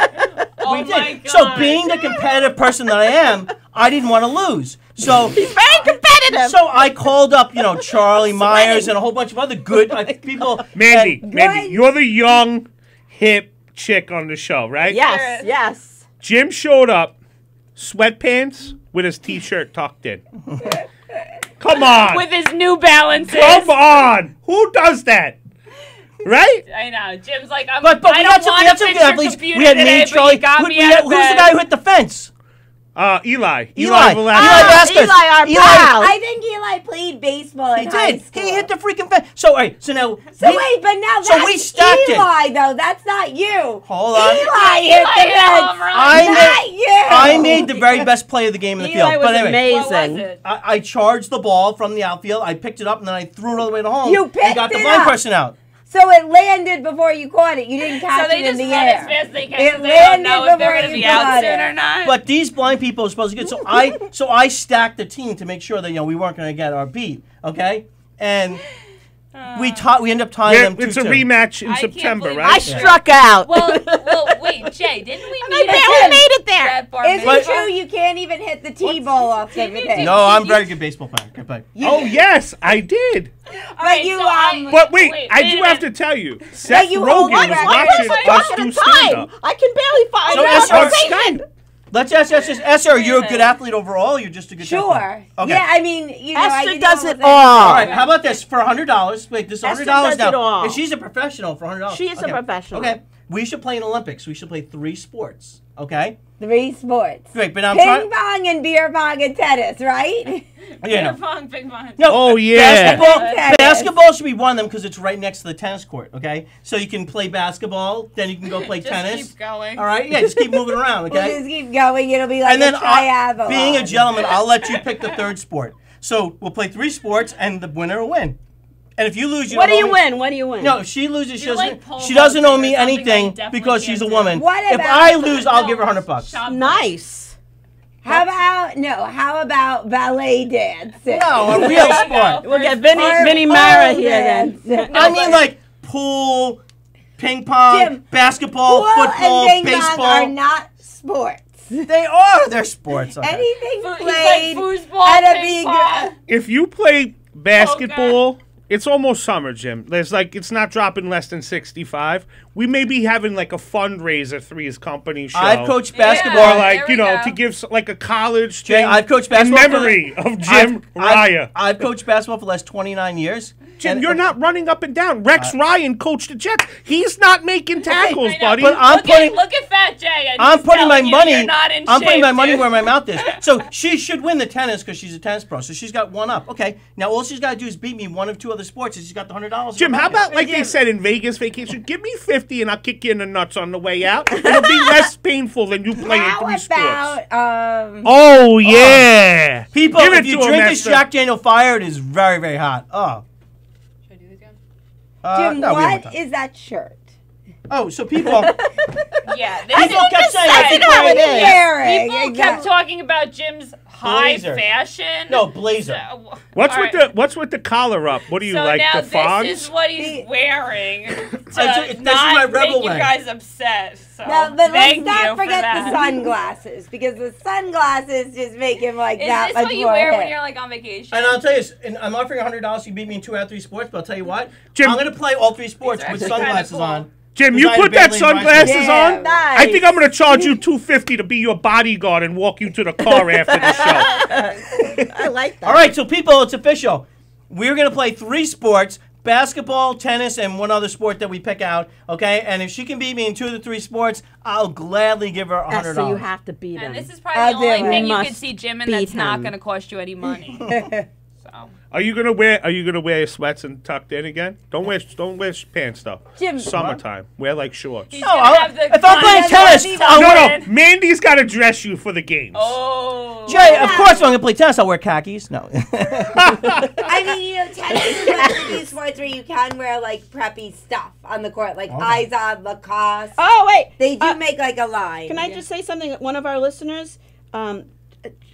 Speaker 4: Oh
Speaker 3: we
Speaker 4: my
Speaker 3: did.
Speaker 4: God.
Speaker 3: So being the competitive person that I am, I didn't want to lose. So
Speaker 5: Very competitive.
Speaker 3: so I called up, Charlie Myers and a whole bunch of other good people.
Speaker 6: Mandy,
Speaker 3: and-
Speaker 6: you're the young, hip chick on the show, right?
Speaker 5: Yes, yes.
Speaker 6: Jim showed up, sweatpants with his t-shirt tucked in. Come on.
Speaker 4: With his New Balances.
Speaker 6: Come on. Who does that? Right?
Speaker 4: I know. Jim's like,
Speaker 3: But
Speaker 4: I
Speaker 3: we
Speaker 4: don't
Speaker 3: had some
Speaker 4: want
Speaker 3: good
Speaker 4: to fix
Speaker 3: athletes.
Speaker 4: your computer
Speaker 3: We had
Speaker 4: today,
Speaker 3: me,
Speaker 4: but
Speaker 3: Charlie.
Speaker 4: you got me
Speaker 3: We
Speaker 4: out
Speaker 3: had-
Speaker 4: of
Speaker 3: who's the
Speaker 4: bed.
Speaker 3: guy who hit the fence?
Speaker 6: Eli.
Speaker 3: Eli
Speaker 6: Velasquez.
Speaker 3: Vasquez.
Speaker 5: Eli, our pal.
Speaker 2: I think Eli played baseball in
Speaker 3: He
Speaker 2: high
Speaker 3: did.
Speaker 2: school.
Speaker 3: He hit the freaking fence. So, all right. So now.
Speaker 2: So wait, but now that's
Speaker 3: So we stacked it.
Speaker 2: Eli, though. That's not you.
Speaker 3: Hold on.
Speaker 2: Eli hit the
Speaker 4: hit a home
Speaker 2: fence.
Speaker 4: run.
Speaker 2: Not you.
Speaker 3: I made the very best play of the game in the
Speaker 5: Eli
Speaker 3: field.
Speaker 5: was
Speaker 3: But anyway,
Speaker 4: What was
Speaker 5: amazing.
Speaker 4: it?
Speaker 3: I charged the ball from the outfield. I picked it up and then I threw it all the way to home.
Speaker 2: You
Speaker 3: and
Speaker 2: picked
Speaker 3: got the
Speaker 2: it
Speaker 3: blind
Speaker 2: up.
Speaker 3: person out.
Speaker 2: So it landed before you caught it. You didn't catch
Speaker 4: So they
Speaker 2: it in
Speaker 4: just
Speaker 2: the
Speaker 4: run
Speaker 2: air.
Speaker 4: as fast as they can.
Speaker 2: It
Speaker 4: 'cause they don't
Speaker 2: landed
Speaker 4: know if they're
Speaker 2: before
Speaker 4: going to
Speaker 2: you
Speaker 4: be out
Speaker 2: got
Speaker 4: soon
Speaker 2: it.
Speaker 4: or not.
Speaker 3: But these blind people are supposed to get so I stacked the team to make sure that we weren't going to get our beat. Okay, and we ended up tying them 2-2.
Speaker 6: It's a rematch in
Speaker 4: I can't
Speaker 6: September,
Speaker 4: believe
Speaker 6: right?
Speaker 5: I struck out.
Speaker 4: well, wait, Jay, didn't we
Speaker 5: I
Speaker 4: meet
Speaker 5: barely
Speaker 4: at
Speaker 5: made it there.
Speaker 4: that bar
Speaker 2: Is
Speaker 4: mitzvah?
Speaker 2: it true you can't even hit the T-ball off the thing?
Speaker 3: No, I'm a very good baseball player. Good play.
Speaker 6: Oh, yes, I did.
Speaker 4: All right,
Speaker 2: you,
Speaker 4: so I-
Speaker 6: But wait, I
Speaker 4: wait
Speaker 6: do
Speaker 4: a
Speaker 6: have to
Speaker 4: minute.
Speaker 6: tell you, Seth
Speaker 2: you hold
Speaker 6: Rogen
Speaker 2: the
Speaker 6: was
Speaker 2: record.
Speaker 6: watching
Speaker 4: Why
Speaker 6: us
Speaker 5: Talking
Speaker 6: do
Speaker 5: of time.
Speaker 6: stand-up.
Speaker 5: I can barely find
Speaker 3: So
Speaker 5: a
Speaker 3: Esther,
Speaker 5: conversation.
Speaker 3: Let's ask Esther, are you a good athlete overall? Or you're just a good
Speaker 2: Sure.
Speaker 3: athlete? Okay.
Speaker 2: Yeah, I mean, I
Speaker 5: Esther
Speaker 2: didn't
Speaker 5: does
Speaker 2: know
Speaker 5: it
Speaker 2: was
Speaker 5: all.
Speaker 3: All right, how about this? For $100, wait, this is
Speaker 5: Esther
Speaker 3: $100
Speaker 5: does
Speaker 3: now.
Speaker 5: it all.
Speaker 3: And she's a professional for $100.
Speaker 5: She is a professional.
Speaker 3: Okay, we should play in Olympics. We should play 3 sports. Okay.
Speaker 2: 3 sports.
Speaker 3: Great, but I'm
Speaker 2: Ping
Speaker 3: trying.
Speaker 2: pong and beer pong and tennis, right?
Speaker 3: Yeah,
Speaker 4: Ping pong, ping pong.
Speaker 3: no.
Speaker 6: Oh, yeah.
Speaker 2: Tennis.
Speaker 3: Basketball should be one of them because it's right next to the tennis court. Okay, so you can play basketball, then you can go play
Speaker 4: Just
Speaker 3: tennis.
Speaker 4: keep going.
Speaker 3: All right, yeah, just keep moving around.
Speaker 2: We'll
Speaker 3: Okay.
Speaker 2: just keep going. It'll be like
Speaker 3: And then
Speaker 2: a triathlon.
Speaker 3: being a gentleman, I'll let you pick the 3rd sport. So we'll play 3 sports, and the winner will win. And if you lose, you
Speaker 5: What do
Speaker 3: don't
Speaker 5: you
Speaker 3: owe me-
Speaker 5: win? What do you win?
Speaker 3: No, if she loses, she
Speaker 4: You're
Speaker 3: doesn't.
Speaker 4: like pole
Speaker 3: She doesn't
Speaker 4: vaulting
Speaker 3: owe
Speaker 4: or
Speaker 3: me
Speaker 4: something
Speaker 3: anything
Speaker 4: that you definitely
Speaker 3: because she's a
Speaker 4: can't do.
Speaker 3: woman.
Speaker 2: What
Speaker 3: If
Speaker 2: about-
Speaker 3: I lose, I'll give her $100.
Speaker 4: Shop-
Speaker 5: Nice.
Speaker 2: How about ballet dancing?
Speaker 3: No, a real
Speaker 4: There you
Speaker 3: sport.
Speaker 4: go.
Speaker 5: We'll get
Speaker 2: Or
Speaker 5: Vinny Mara
Speaker 2: pole
Speaker 5: here then.
Speaker 2: dancing.
Speaker 3: I mean, like pool, ping pong,
Speaker 2: Jim,
Speaker 3: basketball,
Speaker 2: Pool
Speaker 3: football,
Speaker 2: and ping pong
Speaker 3: baseball.
Speaker 2: are not sports.
Speaker 3: They are. They're sports. Okay.
Speaker 2: Anything
Speaker 4: He's
Speaker 2: played
Speaker 4: like foosball,
Speaker 2: at a
Speaker 4: ping
Speaker 2: big.
Speaker 4: pong.
Speaker 6: If you play basketball, it's almost summer, Jim. It's not dropping less than 65. We may be having like a fundraiser, Three's Company show.
Speaker 3: I've coached
Speaker 6: or
Speaker 3: basketball.
Speaker 6: like,
Speaker 4: There we go.
Speaker 6: to give like a college
Speaker 3: Jay,
Speaker 6: thing
Speaker 3: I've coached
Speaker 6: in
Speaker 3: basketball.
Speaker 6: memory of Jim Raya.
Speaker 3: I've coached basketball for the last 29 years.
Speaker 6: Jim, you're not running up and down. Rex Ryan coached the Jets. He's not making tackles, buddy.
Speaker 3: But
Speaker 4: look at Fat Jay. And
Speaker 3: I'm putting my money.
Speaker 4: I'm
Speaker 3: putting my money where my mouth is. So she should win the tennis because she's a tennis pro. So she's got one up. Okay. Now all she's got to do is beat me one of two other sports, and she's got the $100.
Speaker 6: Jim, how about like they said in Vegas vacation? Give me 50, and I'll kick you in the nuts on the way out. It'll be less painful than you playing 3 sports. Oh yeah,
Speaker 3: people! If you drink this Jack Daniel Fire, it is very, very hot. Oh.
Speaker 4: Should I do this again?
Speaker 2: Jim,
Speaker 3: no,
Speaker 2: what is that shirt?
Speaker 3: Oh, so people.
Speaker 4: Yeah,
Speaker 3: people kept saying
Speaker 4: People kept talking about Jim's high fashion.
Speaker 3: No, blazer.
Speaker 6: What's with the collar up? What do you like? The fonts?
Speaker 4: This is what he's wearing to
Speaker 3: this is my
Speaker 4: not
Speaker 3: rebel
Speaker 4: make you
Speaker 3: leg.
Speaker 4: guys upset. So
Speaker 2: No, but let's
Speaker 4: thank
Speaker 2: not
Speaker 4: you for
Speaker 2: forget
Speaker 4: that.
Speaker 2: the sunglasses because the sunglasses just make him like
Speaker 4: Is
Speaker 2: that
Speaker 4: this
Speaker 2: much
Speaker 4: what you
Speaker 2: more
Speaker 4: wear
Speaker 2: hip.
Speaker 4: when you're like on vacation?
Speaker 3: And I'll tell you, and I'm offering $100 if you beat me in 2 out of 3 sports. But I'll tell you what,
Speaker 6: Jim,
Speaker 3: I'm going to play all 3 sports
Speaker 4: These are
Speaker 3: with
Speaker 4: actually
Speaker 3: sunglasses
Speaker 4: kinda cool.
Speaker 3: on.
Speaker 6: Jim, you put that sunglasses on?
Speaker 2: Nice.
Speaker 6: I think I'm going to charge you $250 to be your bodyguard and walk you to the car after the show.
Speaker 5: I like that.
Speaker 3: All right, so people, it's official. We're going to play 3 sports: basketball, tennis, and one other sport that we pick out. Okay, and if she can beat me in 2 of the 3 sports, I'll gladly give her $100.
Speaker 5: So you have to beat him.
Speaker 4: And this is probably the only thing you
Speaker 5: Must
Speaker 4: could see Jim in
Speaker 5: beat
Speaker 4: that's not
Speaker 5: him.
Speaker 4: going to cost you any money. So.
Speaker 6: Are you gonna wear your sweats and tucked in again? Don't wear pants though.
Speaker 2: Jim,
Speaker 6: Summertime. Wear like shorts.
Speaker 4: He's
Speaker 3: No,
Speaker 4: gonna have the
Speaker 3: if I'm playing tennis,
Speaker 6: No, Mandy's got to dress you for the games.
Speaker 4: Oh.
Speaker 3: Jay, of course, if I'm going to play tennis, I'll wear khakis. No.
Speaker 2: I mean, tennis is one of these sports where you can wear like preppy stuff on the court, like Izod, Lacoste.
Speaker 5: Oh, wait.
Speaker 2: They do make like a line.
Speaker 5: Can I just say something? One of our listeners, I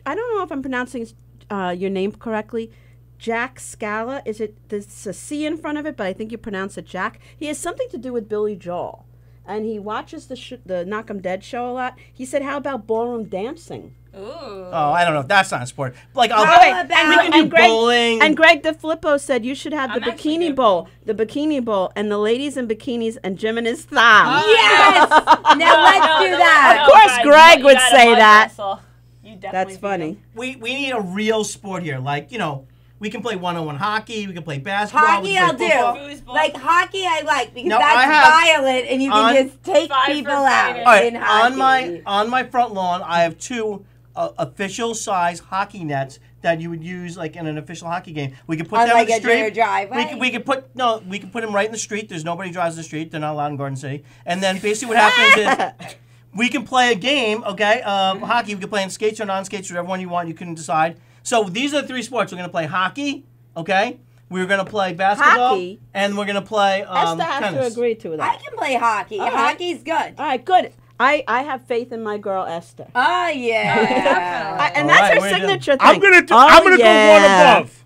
Speaker 5: don't know if I'm pronouncing your name correctly. Jack Scala, there's a C in front of it, but I think you pronounce it Jack. He has something to do with Billy Joel, and he watches the Knock 'em Dead show a lot. He said, how about ballroom dancing?
Speaker 4: Ooh.
Speaker 3: Oh, I don't know. That's not a sport. Like,
Speaker 2: How
Speaker 3: we
Speaker 2: about-
Speaker 3: can do bowling.
Speaker 5: And Greg DeFlippo said you should have the
Speaker 4: I'm actually
Speaker 5: bikini
Speaker 4: good.
Speaker 5: bowl. The bikini bowl, and the ladies in bikinis, and Jim in his thong.
Speaker 2: Yes! Now let's do that.
Speaker 5: Of course,
Speaker 4: guys,
Speaker 5: Greg
Speaker 4: you
Speaker 5: would
Speaker 4: gotta
Speaker 5: say
Speaker 4: mud
Speaker 5: that.
Speaker 4: wrestle. You definitely
Speaker 5: That's
Speaker 4: beat
Speaker 5: funny.
Speaker 4: him.
Speaker 3: We need a real sport here. Like, we can play one-on-one hockey. We can play basketball.
Speaker 2: Hockey
Speaker 3: we can
Speaker 2: I'll
Speaker 3: play
Speaker 2: do.
Speaker 3: football.
Speaker 4: Foosball.
Speaker 2: Like hockey I like because
Speaker 3: No, I
Speaker 2: that's
Speaker 3: have-
Speaker 2: violent and you
Speaker 3: on-
Speaker 2: can just take
Speaker 4: 5
Speaker 2: people
Speaker 4: for
Speaker 2: out
Speaker 4: fighting.
Speaker 3: All right,
Speaker 2: in hockey.
Speaker 3: on my front lawn, I have 2 official size hockey nets that you would use like in an official hockey game. We could put them in
Speaker 2: Unlike
Speaker 3: the
Speaker 2: a
Speaker 3: street.
Speaker 2: deer driveway?
Speaker 3: We could put them right in the street. There's nobody drives in the street. They're not allowed in Garden City. And then basically what happens is we can play a game, okay, hockey. We can play in skates or non-skates, whatever one you want. You can decide. So these are the 3 sports. We're going to play hockey, okay? We're going to play basketball.
Speaker 5: Hockey?
Speaker 3: And we're going to play
Speaker 5: Esther has
Speaker 3: tennis.
Speaker 5: to agree to
Speaker 2: I
Speaker 5: that.
Speaker 2: can play hockey.
Speaker 5: All right.
Speaker 2: Hockey's good.
Speaker 5: All right, good. I have faith in my girl Esther.
Speaker 2: Oh yeah.
Speaker 5: And
Speaker 3: All
Speaker 5: that's
Speaker 3: right,
Speaker 5: her
Speaker 3: we're gonna-
Speaker 5: signature thing.
Speaker 6: I'm gonna go one above.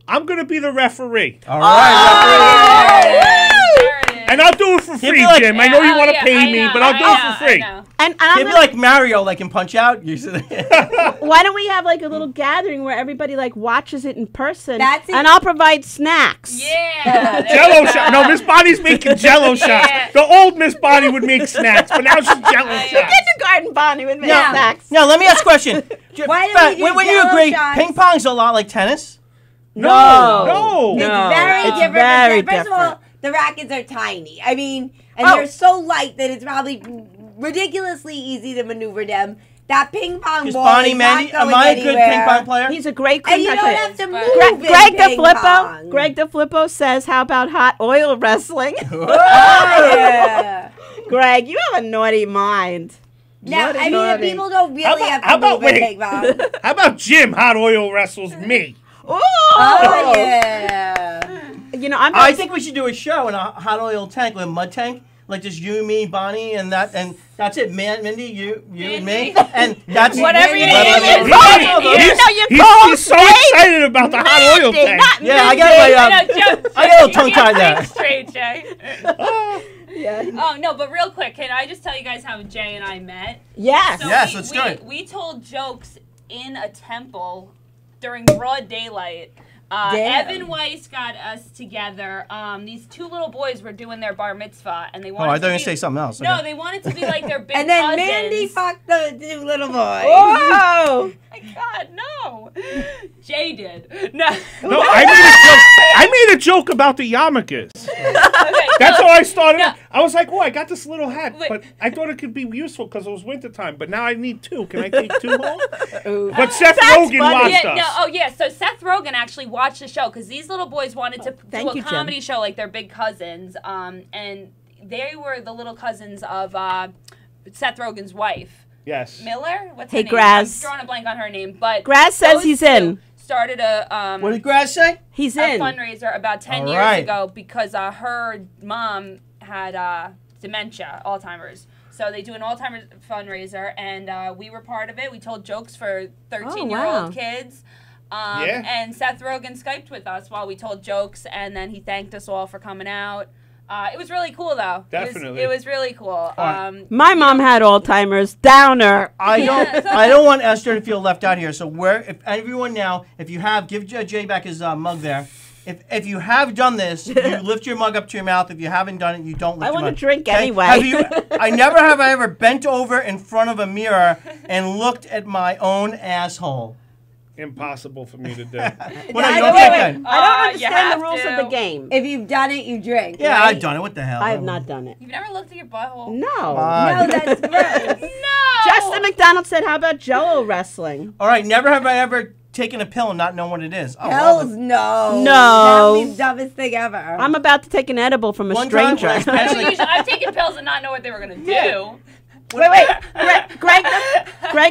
Speaker 6: I'm gonna be the referee,
Speaker 3: All right.
Speaker 4: There it is.
Speaker 6: and I'll do it for
Speaker 3: He'll
Speaker 6: free,
Speaker 3: be like-
Speaker 6: Jim. I know you
Speaker 4: Oh,
Speaker 6: want to
Speaker 4: yeah,
Speaker 6: pay
Speaker 4: I
Speaker 6: me,
Speaker 4: know,
Speaker 6: but I'll do it
Speaker 4: I
Speaker 6: for free.
Speaker 4: know.
Speaker 5: And
Speaker 3: He'd be like Mario, like in Punch Out.
Speaker 5: why don't we have like a little gathering where everybody like watches it in person?
Speaker 2: That's it.
Speaker 5: And I'll provide snacks.
Speaker 4: Yeah. there
Speaker 6: Jello
Speaker 4: you go.
Speaker 6: shot. No, Miss Bonnie's making Jello shots.
Speaker 4: Yeah.
Speaker 6: The old Miss Bonnie would make snacks, but now she's Jello shots.
Speaker 5: Kindergarten Bonnie with me
Speaker 2: Yeah.
Speaker 5: snacks.
Speaker 3: Now, let me ask a question.
Speaker 2: Why don't
Speaker 3: Fat,
Speaker 2: we do
Speaker 3: when you
Speaker 2: Jello
Speaker 3: agree,
Speaker 2: shots?
Speaker 3: ping pong's a lot like tennis?
Speaker 6: No.
Speaker 2: It's
Speaker 5: No,
Speaker 2: very
Speaker 5: it's
Speaker 2: different.
Speaker 5: very
Speaker 2: First of all,
Speaker 5: different.
Speaker 2: the rackets are tiny. I mean, and
Speaker 3: Oh.
Speaker 2: they're so light that it's probably ridiculously easy to maneuver them. That ping pong
Speaker 3: Is
Speaker 2: ball
Speaker 3: Bonnie
Speaker 2: is
Speaker 3: Mandy,
Speaker 2: not
Speaker 3: am
Speaker 2: going
Speaker 3: I a good
Speaker 2: anywhere.
Speaker 3: ping pong player?
Speaker 5: He's a great
Speaker 2: And you
Speaker 5: ping
Speaker 2: don't
Speaker 5: pong
Speaker 2: have to
Speaker 5: player.
Speaker 2: move
Speaker 5: Greg
Speaker 2: in ping
Speaker 5: DeFlippo.
Speaker 2: pong.
Speaker 5: Greg DeFlippo says, "How about hot oil wrestling?"
Speaker 2: Oh, yeah.
Speaker 5: Greg, you have a naughty mind.
Speaker 2: Now, I mean,
Speaker 5: Naughty.
Speaker 2: people don't really have
Speaker 6: how
Speaker 2: to
Speaker 6: about-
Speaker 2: move in
Speaker 6: wait.
Speaker 2: ping pong.
Speaker 6: How about Jim hot oil wrestles me?
Speaker 2: Oh, yeah.
Speaker 5: You know, I'm.
Speaker 3: I think we should do a show in a hot oil tank, with a mud tank. Like just you, me, Bonnie, and that's it. Mindy, you and me, and that's
Speaker 4: Whatever you
Speaker 3: Mindy.
Speaker 4: name it.
Speaker 6: He's so excited about the hot oil tank.
Speaker 3: Yeah, I got my.
Speaker 4: No, Joe,
Speaker 3: I got a little
Speaker 4: you
Speaker 3: tongue
Speaker 4: can't
Speaker 3: tied
Speaker 4: think
Speaker 3: there.
Speaker 4: Straight, Jay.
Speaker 5: Yeah.
Speaker 4: Oh no, but real quick, can I just tell you guys how Jay and I met?
Speaker 5: Yes.
Speaker 4: So
Speaker 3: Yes, let's do it.
Speaker 4: We told jokes in a temple during broad daylight.
Speaker 2: Damn.
Speaker 4: Evan Weiss got us together. These 2 little boys were doing their bar mitzvah, and they
Speaker 3: Oh,
Speaker 4: wanted
Speaker 3: I thought you
Speaker 4: to
Speaker 3: were
Speaker 4: be,
Speaker 3: gonna say something else.
Speaker 4: No,
Speaker 3: Okay.
Speaker 4: they wanted to be like their big
Speaker 2: And then
Speaker 4: cousins.
Speaker 2: Mandy fucked the the two little boys.
Speaker 5: Whoa!
Speaker 4: My God, no. Jay did. No.
Speaker 6: No, I made a joke about the yarmulkes.
Speaker 4: Okay,
Speaker 6: That's how I started.
Speaker 4: No.
Speaker 6: I was like, "Oh, I got this little hat,
Speaker 4: Wait.
Speaker 6: but I thought it could be useful because it was wintertime. But now I need two. Can I take two home?" But Seth Rogen
Speaker 5: funny.
Speaker 6: watched
Speaker 4: Yeah,
Speaker 6: us.
Speaker 4: no, oh yeah. So Seth Rogen actually watched the show because these little boys wanted to do
Speaker 5: thank
Speaker 4: a
Speaker 5: you, Jen.
Speaker 4: comedy show like their big cousins, and they were the little cousins of Seth Rogen's wife,
Speaker 6: Yes.
Speaker 4: Miller. What's
Speaker 5: Hey,
Speaker 4: her name?
Speaker 5: Graz.
Speaker 4: I'm drawing a blank on her name, but
Speaker 5: Graz says
Speaker 4: those
Speaker 5: he's
Speaker 4: two
Speaker 5: in.
Speaker 4: Started a
Speaker 3: What did Grass say?
Speaker 5: He's
Speaker 4: a
Speaker 5: in.
Speaker 4: fundraiser about 10
Speaker 3: All
Speaker 4: years
Speaker 3: right.
Speaker 4: ago because her mom had dementia, Alzheimer's. So they do an Alzheimer's fundraiser, and we were part of it. We told jokes for 13-year-old
Speaker 5: wow.
Speaker 4: kids.
Speaker 6: Yeah.
Speaker 4: And Seth Rogen Skyped with us while we told jokes, and then he thanked us all for coming out. It was really cool, though.
Speaker 6: Definitely.
Speaker 4: It was really cool.
Speaker 5: My mom had Alzheimer's. Downer.
Speaker 3: I don't want Esther to feel left out here. So if everyone now, if you have, give Jay back his mug there. If you have done this, you lift your mug up to your mouth. If you haven't done it, you don't lift
Speaker 5: I
Speaker 3: your
Speaker 5: want
Speaker 3: mug.
Speaker 5: to drink
Speaker 3: Okay?
Speaker 5: anyway.
Speaker 3: I never have I ever bent over in front of a mirror and looked at my own asshole.
Speaker 6: Impossible for me to do.
Speaker 3: Well, no,
Speaker 2: Wait,
Speaker 3: you don't
Speaker 2: wait,
Speaker 3: drink
Speaker 2: wait.
Speaker 3: then.
Speaker 5: I don't
Speaker 4: You
Speaker 5: understand
Speaker 4: have
Speaker 5: the rules
Speaker 4: to.
Speaker 5: of the game.
Speaker 2: If you've done it, you drink.
Speaker 3: Yeah,
Speaker 2: right?
Speaker 3: I've done it. What the hell?
Speaker 5: I have not done it.
Speaker 4: You've never looked at your butthole?
Speaker 5: No.
Speaker 2: No, that's gross.
Speaker 4: No!
Speaker 5: Justin McDonald said, how about Jello wrestling?
Speaker 3: All right, never have I ever taken a pill and not known what it is. Oh,
Speaker 2: Hells
Speaker 3: well,
Speaker 2: no.
Speaker 5: No.
Speaker 2: That would be the dumbest thing ever.
Speaker 5: I'm about to take an edible from a
Speaker 3: One time
Speaker 5: stranger.
Speaker 3: when I was passing-
Speaker 4: I've taken pills and not know what they were going to do.
Speaker 3: Yeah.
Speaker 5: Wait. Greg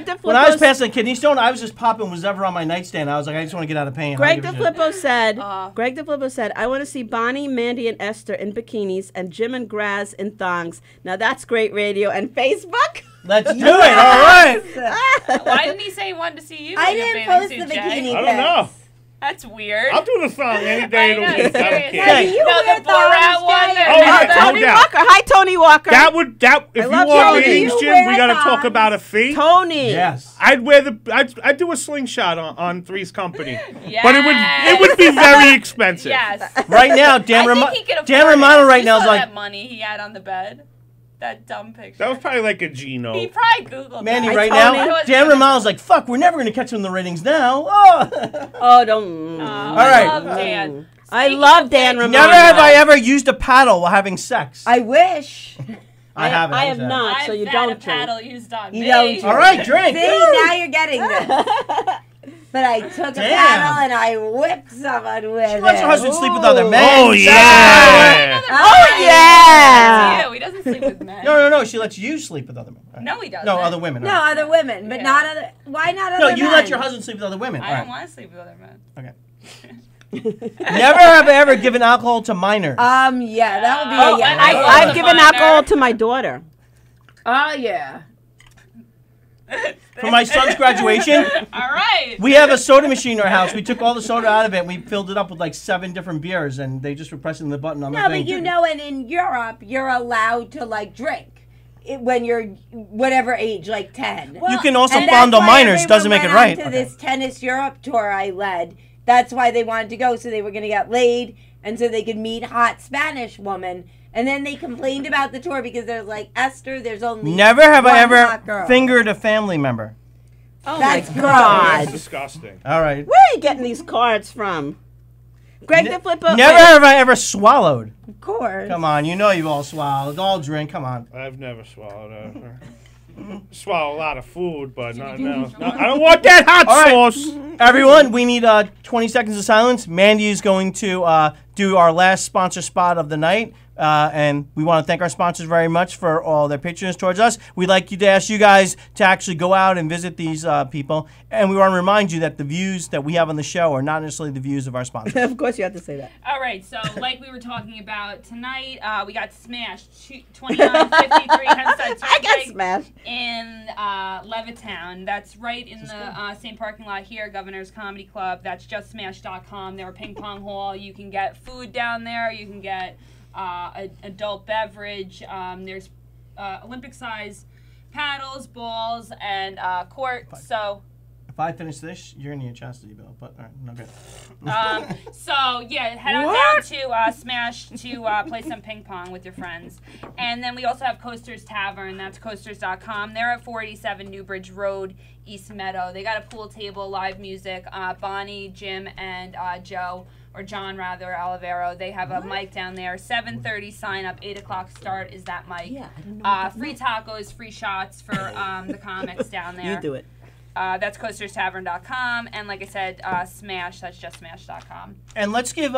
Speaker 5: DeFlippo.
Speaker 3: When I was passing a kidney stone, I was just popping whatever on my nightstand. I was like, I just want to get out of pain.
Speaker 5: Greg
Speaker 3: I don't give a shit.
Speaker 5: DeFlippo said, I want to see Bonnie, Mandy, and Esther in bikinis and Jim and Graz in thongs. Now that's great radio and Facebook.
Speaker 3: Let's do it. All right.
Speaker 4: Why didn't he say he wanted to see you?
Speaker 2: I
Speaker 4: in your
Speaker 2: didn't
Speaker 4: bathing
Speaker 2: post
Speaker 4: suit,
Speaker 2: the
Speaker 4: Jay?
Speaker 2: bikini
Speaker 6: I don't know.
Speaker 2: pics.
Speaker 4: That's weird.
Speaker 6: I'll do the song any day of the
Speaker 4: I know,
Speaker 6: week. I don't
Speaker 4: seriously.
Speaker 6: care.
Speaker 3: Hey.
Speaker 2: You
Speaker 4: No,
Speaker 2: wear
Speaker 4: the Borat
Speaker 2: thongs,
Speaker 4: one.
Speaker 2: Jay.
Speaker 6: Oh, yeah, no
Speaker 5: Tony
Speaker 6: doubt.
Speaker 5: Walker. Hi, Tony Walker.
Speaker 6: If you
Speaker 5: love
Speaker 6: want
Speaker 5: Tony.
Speaker 6: ratings,
Speaker 2: You
Speaker 6: Jim,
Speaker 2: wear
Speaker 6: we got to talk
Speaker 2: thongs.
Speaker 6: about a fee.
Speaker 5: Tony.
Speaker 3: Yes.
Speaker 6: I'd do a slingshot on Three's Company,
Speaker 4: Yes.
Speaker 6: but it would be very expensive.
Speaker 4: Yes.
Speaker 3: Right now, Dan
Speaker 4: I think he could afford
Speaker 3: Dan
Speaker 4: it.
Speaker 3: Romano right
Speaker 4: You
Speaker 3: now is
Speaker 4: saw
Speaker 3: like,
Speaker 4: that money he had on the bed. That dumb picture.
Speaker 6: That was probably like a
Speaker 4: He
Speaker 6: Gino.
Speaker 4: probably Googled
Speaker 3: Mandy,
Speaker 4: that.
Speaker 3: right
Speaker 5: Tony.
Speaker 3: now, Dan Romano's like, fuck, we're never going to catch him in the ratings now. Oh.
Speaker 5: Oh, don't.
Speaker 3: All right.
Speaker 4: I love Dan.
Speaker 5: I
Speaker 4: Speaking
Speaker 5: love
Speaker 4: of
Speaker 5: Dan
Speaker 4: which-
Speaker 5: Romano.
Speaker 3: Never have I ever used a paddle while having sex.
Speaker 2: I wish.
Speaker 3: I haven't.
Speaker 5: I have
Speaker 3: said.
Speaker 5: not,
Speaker 4: I've
Speaker 5: so you
Speaker 4: had
Speaker 5: don't
Speaker 4: a
Speaker 5: drink.
Speaker 4: paddle used on
Speaker 2: You
Speaker 4: me.
Speaker 2: don't drink.
Speaker 3: All right, drink.
Speaker 2: See,
Speaker 3: Woo.
Speaker 2: now you're getting this. But I took a
Speaker 3: Damn.
Speaker 2: paddle and I whipped someone with
Speaker 3: She lets her
Speaker 2: it.
Speaker 3: husband sleep with other
Speaker 2: Ooh.
Speaker 3: men.
Speaker 6: Oh yeah.
Speaker 5: Oh, yeah.
Speaker 4: That's you. He doesn't sleep with men.
Speaker 3: No. She lets you sleep with other men. All right.
Speaker 4: No, he doesn't.
Speaker 3: No, other women.
Speaker 2: No,
Speaker 3: all right.
Speaker 2: other women, but
Speaker 4: Yeah.
Speaker 2: not other. Why not other
Speaker 3: No,
Speaker 2: men?
Speaker 3: you let your husband sleep with other women.
Speaker 4: I
Speaker 3: All
Speaker 4: don't
Speaker 3: right.
Speaker 4: want to sleep with other men.
Speaker 3: Okay. Never have I ever given alcohol to minors.
Speaker 2: Yeah, that would be
Speaker 5: Oh,
Speaker 2: a yes.
Speaker 5: I've given
Speaker 4: Minor.
Speaker 5: alcohol to my daughter.
Speaker 2: Oh, yeah.
Speaker 3: For my son's graduation,
Speaker 4: All right.
Speaker 3: we have a soda machine in our house. We took all the soda out of it and we filled it up with like 7 different beers, and they just were pressing the button on the
Speaker 2: No,
Speaker 3: thing.
Speaker 2: but you know, and in Europe, you're allowed to, like, drink when you're whatever age, like 10.
Speaker 3: You can also
Speaker 2: And that's
Speaker 3: fondle
Speaker 2: why
Speaker 3: minors.
Speaker 2: everyone
Speaker 3: Doesn't make it
Speaker 2: went
Speaker 3: right.
Speaker 2: on to
Speaker 3: Okay.
Speaker 2: this Tennis Europe tour I led. That's why they wanted to go, so they were going to get laid, and so they could meet hot Spanish woman. And then they complained about the tour because they're like, Esther, there's only
Speaker 3: Never have I
Speaker 2: one hot
Speaker 3: ever
Speaker 2: girl.
Speaker 3: fingered a family member.
Speaker 5: Oh,
Speaker 2: That's
Speaker 5: my
Speaker 2: gross.
Speaker 5: God.
Speaker 6: That's disgusting.
Speaker 3: All right.
Speaker 5: Where are you getting these cards from? Greg DeFlippo.
Speaker 3: Never have I ever swallowed.
Speaker 2: Of course.
Speaker 3: Come on, you know you've all swallowed. All drink. Come on.
Speaker 6: I've never swallowed. Swallow a lot of food, but not now. No, I don't want that hot
Speaker 3: All right.
Speaker 6: sauce.
Speaker 3: Everyone, we need 20 seconds of silence. Mandy is going to do our last sponsor spot of the night. And we want to thank our sponsors very much for all their patronage towards us. We'd like to ask you guys to actually go out and visit these people. And we want to remind you that the views that we have on the show are not necessarily the views of our sponsors.
Speaker 5: Of course you have to say that.
Speaker 4: All right, so like we were talking about tonight, we got smashed 2953 Hempstead
Speaker 5: I got
Speaker 4: Turnpike
Speaker 5: smashed.
Speaker 4: in Levittown. That's right in the same parking lot here, Governor's Comedy Club. That's justsmash.com. They're a ping pong hall. You can get food down there. You can get adult beverage. There's Olympic size paddles, balls, and court. So
Speaker 3: If I finish this, you're gonna need a chastity belt. But all right, no good.
Speaker 4: So yeah, head on down to Smash to play some ping pong with your friends. And then we also have Coasters Tavern. That's coasters.com. They're at 487 Newbridge Road, East Meadow. They got a pool table, live music. Bonnie, Jim, and Joe, or John rather, Olivero. They have a mic down there. 7:30 sign up. 8 o'clock start is that mic.
Speaker 5: Yeah, I didn't know
Speaker 4: free tacos, free shots for the comics down there.
Speaker 5: You do it.
Speaker 4: That's coasterstavern.com, and like I said, Smash, that's just smash.com.
Speaker 3: And let's give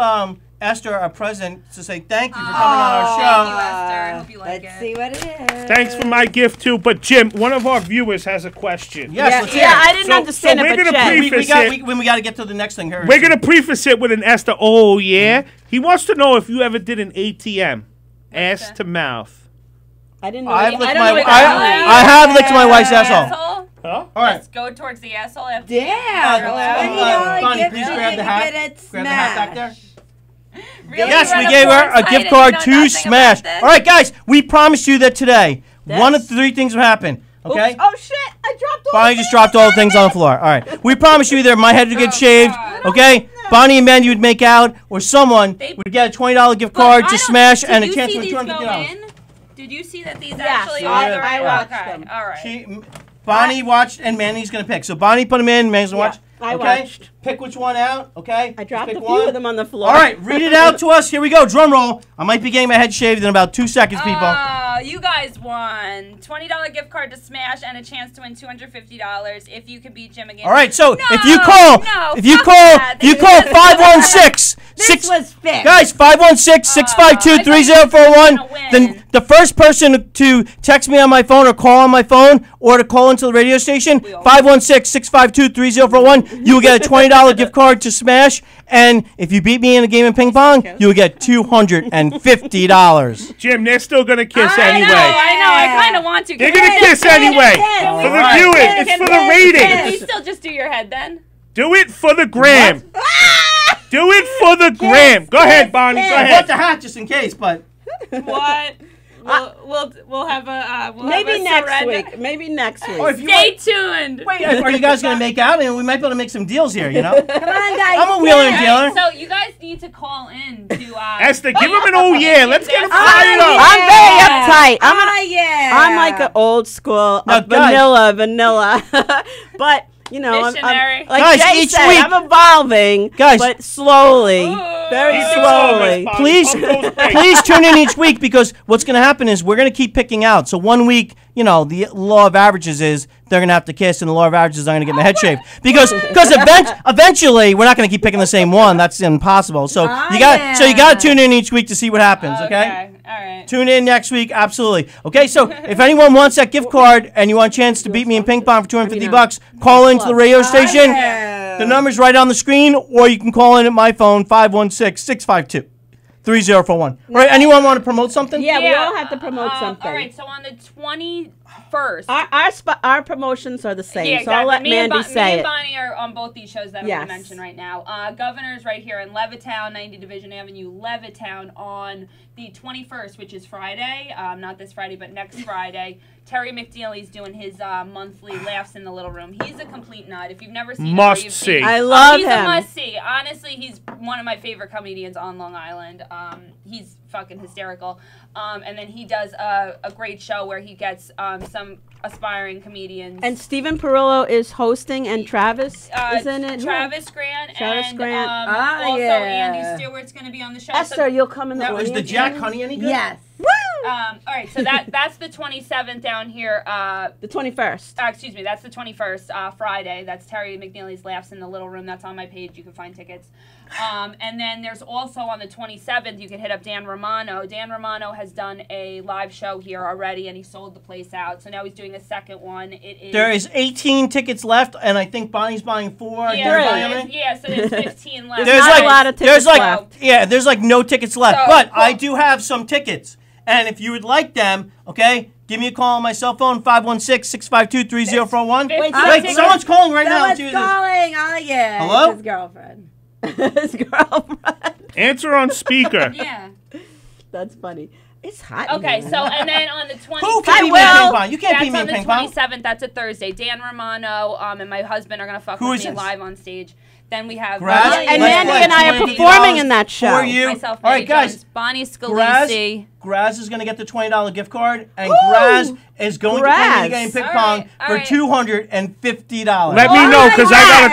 Speaker 3: Esther a present to say thank you for coming on our show.
Speaker 4: Thank you, Esther. I hope you like
Speaker 2: Let's
Speaker 4: it.
Speaker 2: see what it is.
Speaker 6: Thanks for my gift too. But Jim, one of our viewers has a question.
Speaker 3: Yes, let's hear
Speaker 5: Yeah,
Speaker 3: it.
Speaker 5: I didn't understand
Speaker 6: so
Speaker 5: it,
Speaker 6: we're
Speaker 5: but
Speaker 6: gonna
Speaker 5: Jen.
Speaker 3: We got to get to the next thing here.
Speaker 6: We're gonna preface it with an Esther. Oh yeah. He wants to know if you ever did an ATM, ass to mouth.
Speaker 5: I didn't know.
Speaker 3: I
Speaker 5: I
Speaker 3: have licked my wife's asshole.
Speaker 4: Asshole?
Speaker 6: Huh?
Speaker 3: All right.
Speaker 4: Just go towards the asshole after
Speaker 2: Damn.
Speaker 3: Bonnie,
Speaker 2: gift
Speaker 3: please grab the hat. Grab the hat back there.
Speaker 4: Really?
Speaker 3: Yes,
Speaker 4: You're
Speaker 3: we
Speaker 4: the
Speaker 3: gave her a
Speaker 4: foresight
Speaker 3: gift
Speaker 4: and
Speaker 3: card
Speaker 4: you know
Speaker 3: to
Speaker 4: nothing
Speaker 3: Smash.
Speaker 4: about this?
Speaker 3: All right, guys, we promised you that today,
Speaker 5: Yes.
Speaker 3: one of 3 things will happen. Okay?
Speaker 5: Oh shit! I dropped all.
Speaker 3: Bonnie just dropped all the things on the floor. All right. We promised you either my head would get shaved,
Speaker 4: God.
Speaker 3: okay? Bonnie and Mandy would make out, or someone would get a $20 gift card to Smash and a chance to win $250.
Speaker 4: Did you see that these
Speaker 5: Yes,
Speaker 4: actually
Speaker 3: I-
Speaker 4: are?
Speaker 5: I watched
Speaker 4: Okay,
Speaker 5: them.
Speaker 4: all right.
Speaker 3: Bonnie watched, and Mandy's going to pick. So Bonnie put them in, Mandy's going to watch.
Speaker 5: I
Speaker 3: Okay?
Speaker 5: watched.
Speaker 3: Pick which one out, okay?
Speaker 5: I dropped
Speaker 3: Pick
Speaker 5: a few
Speaker 3: one.
Speaker 5: of them on the floor.
Speaker 3: All right, read it out to us. Here we go. Drum roll. I might be getting my head shaved in about 2 seconds, people.
Speaker 4: You guys won $20 gift card to Smash and a chance to win $250 if you could beat Jim again.
Speaker 3: All right, so
Speaker 4: No,
Speaker 3: if you call,
Speaker 4: no,
Speaker 3: if you
Speaker 4: fuck
Speaker 3: call,
Speaker 4: that.
Speaker 3: if you call 516
Speaker 2: This was fixed.
Speaker 3: guys, 516-652-3041. Then the first person to text me on my phone or call on my phone or to call into the radio station, 516-652-3041, you will get a $20 gift card to Smash. And if you beat me in a game of ping pong, you will get $250.
Speaker 6: Jim, they're still gonna kiss anyway.
Speaker 4: I know. I kind of want to.
Speaker 6: They're gonna kiss anyway. For the
Speaker 3: Alright.
Speaker 6: viewers, it's for the
Speaker 4: Can
Speaker 6: ratings.
Speaker 4: we still just do your head then?
Speaker 6: Do it for the gram. Do it for the gram. Go ahead, Bonnie. Go
Speaker 3: I bought
Speaker 6: ahead.
Speaker 3: the hat just in case, but
Speaker 4: What? We'll have a
Speaker 5: Maybe next week. Maybe next week.
Speaker 3: or if you
Speaker 4: Stay tuned.
Speaker 3: wait, are you guys gonna make out? And we might be able to make some deals here. You know,
Speaker 2: Come on, guys.
Speaker 3: I'm a wheeler and dealer.
Speaker 4: So you guys need to call in to
Speaker 6: Esther, give him an oh yeah. Let's get him
Speaker 4: Oh,
Speaker 6: fired up.
Speaker 5: I'm very uptight. I'm
Speaker 2: yeah.
Speaker 5: like an old school
Speaker 3: Now,
Speaker 5: vanilla. But you know,
Speaker 4: Missionary.
Speaker 5: I'm like
Speaker 3: Guys,
Speaker 5: Jay
Speaker 3: each
Speaker 5: said,
Speaker 3: week-
Speaker 5: I'm evolving,
Speaker 3: Guys.
Speaker 5: but slowly, very
Speaker 6: Keep it
Speaker 5: slowly.
Speaker 6: honest, Bonnie.
Speaker 3: Please,
Speaker 6: Pump those brakes.
Speaker 3: please tune in each week because what's going to happen is we're going to keep picking out. So one week, you know, the law of averages is they're going to have to kiss, and the law of averages is I'm going to get my head shaved because eventually we're not going to keep picking the same one. That's impossible. So you got to tune in each week to see what happens. Okay.
Speaker 4: All right.
Speaker 3: Tune in next week, absolutely. Okay, so if anyone wants that gift card and you want a chance to beat me in ping pong for $250, call into the radio station. The number's right on the screen, or you can call in at my phone, 516-652-3041. All right, anyone want to promote something?
Speaker 5: Yeah, we all have to promote something.
Speaker 4: All right, so on the 21st.
Speaker 5: Our promotions are the same,
Speaker 4: Yeah,
Speaker 5: so
Speaker 4: exactly.
Speaker 5: I'll let
Speaker 4: me and
Speaker 5: Mandy
Speaker 4: me
Speaker 5: say
Speaker 4: and
Speaker 5: it.
Speaker 4: Bonnie are on both these shows that I'm
Speaker 5: Yes.
Speaker 4: going to mention right now. Governor's right here in Levittown, 90 Division Avenue, Levittown, on the 21st, which is Friday. Not this Friday, but next Friday. Terry McNeely's doing his monthly Laughs in the Little Room. He's a complete nut. If you've never seen him, or
Speaker 6: Must
Speaker 4: you've
Speaker 6: see.
Speaker 4: seen-
Speaker 5: I love
Speaker 4: he's
Speaker 5: him.
Speaker 4: a must see. Honestly, he's one of my favorite comedians on Long Island. He's fucking hysterical. And then he does a great show where he gets some aspiring comedians.
Speaker 5: And Stephen Perillo is hosting, and Travis is in it.
Speaker 4: Travis Grant
Speaker 5: Travis
Speaker 4: and
Speaker 5: Grant.
Speaker 4: also
Speaker 2: yeah.
Speaker 4: Andy Stewart's going to be on the show.
Speaker 5: Esther, you'll come in the
Speaker 3: Now, is the
Speaker 5: audience.
Speaker 3: Jack Honey any good?
Speaker 2: Yes.
Speaker 4: all right, so that's the 27th down here.
Speaker 5: The 21st.
Speaker 4: Excuse me, that's the 21st, Friday. That's Terry McNeely's Laughs in the Little Room. That's on my page. You can find tickets. And then there's also on the 27th, you can hit up Dan Romano. Dan Romano has done a live show here already, and he sold the place out. So now he's doing a second one. It is.
Speaker 3: There is 18 tickets left, and I think Bonnie's buying 4.
Speaker 4: Yeah,
Speaker 3: You're
Speaker 4: so
Speaker 3: buying how
Speaker 4: there's,
Speaker 3: many?
Speaker 4: yeah, so there's 15 left.
Speaker 5: There's not a lot of tickets
Speaker 3: there's like
Speaker 5: left.
Speaker 3: Yeah, there's like no tickets left.
Speaker 4: So,
Speaker 3: but
Speaker 4: cool.
Speaker 3: I do have some tickets. And if you would like them, okay, give me a call on my cell phone, 516-652-3041.
Speaker 4: Wait,
Speaker 3: Wait, someone's calling right now.
Speaker 2: Someone's
Speaker 3: Jesus.
Speaker 2: calling. Oh, yeah.
Speaker 3: Hello?
Speaker 2: It's his girlfriend.
Speaker 5: His girlfriend.
Speaker 6: Answer on speaker.
Speaker 4: Yeah.
Speaker 5: That's funny.
Speaker 2: It's hot.
Speaker 4: Okay, so and then on the 27th,
Speaker 3: Who can beat me in ping pong? You can't beat me in ping pong.
Speaker 4: That's on the 27th. That's a Thursday. Dan Romano and my husband are gonna fuck with me live on stage. Then we have
Speaker 5: and Mandy and I are performing in that show.
Speaker 3: For you.
Speaker 4: Myself,
Speaker 3: all right, guys.
Speaker 4: Jones, Bonnie Scalisi.
Speaker 3: Graz is going to get the $20 gift card, and Graz is going to play me the game ping pong for $250.
Speaker 6: Let me know, because I got a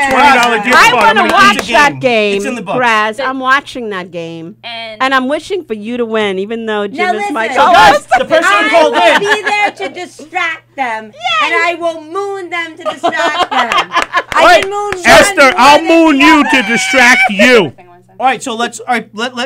Speaker 6: $20 gift card.
Speaker 5: I want to watch that game.
Speaker 3: It's in the book.
Speaker 5: Graz, I'm watching that game. And I'm wishing for you to win, even though Jim is my
Speaker 3: co-host. The person who called in.
Speaker 2: I will be there to distract them, and I will moon them to distract them. I can moon
Speaker 6: Esther, I'll moon you to distract you.
Speaker 3: All right, so let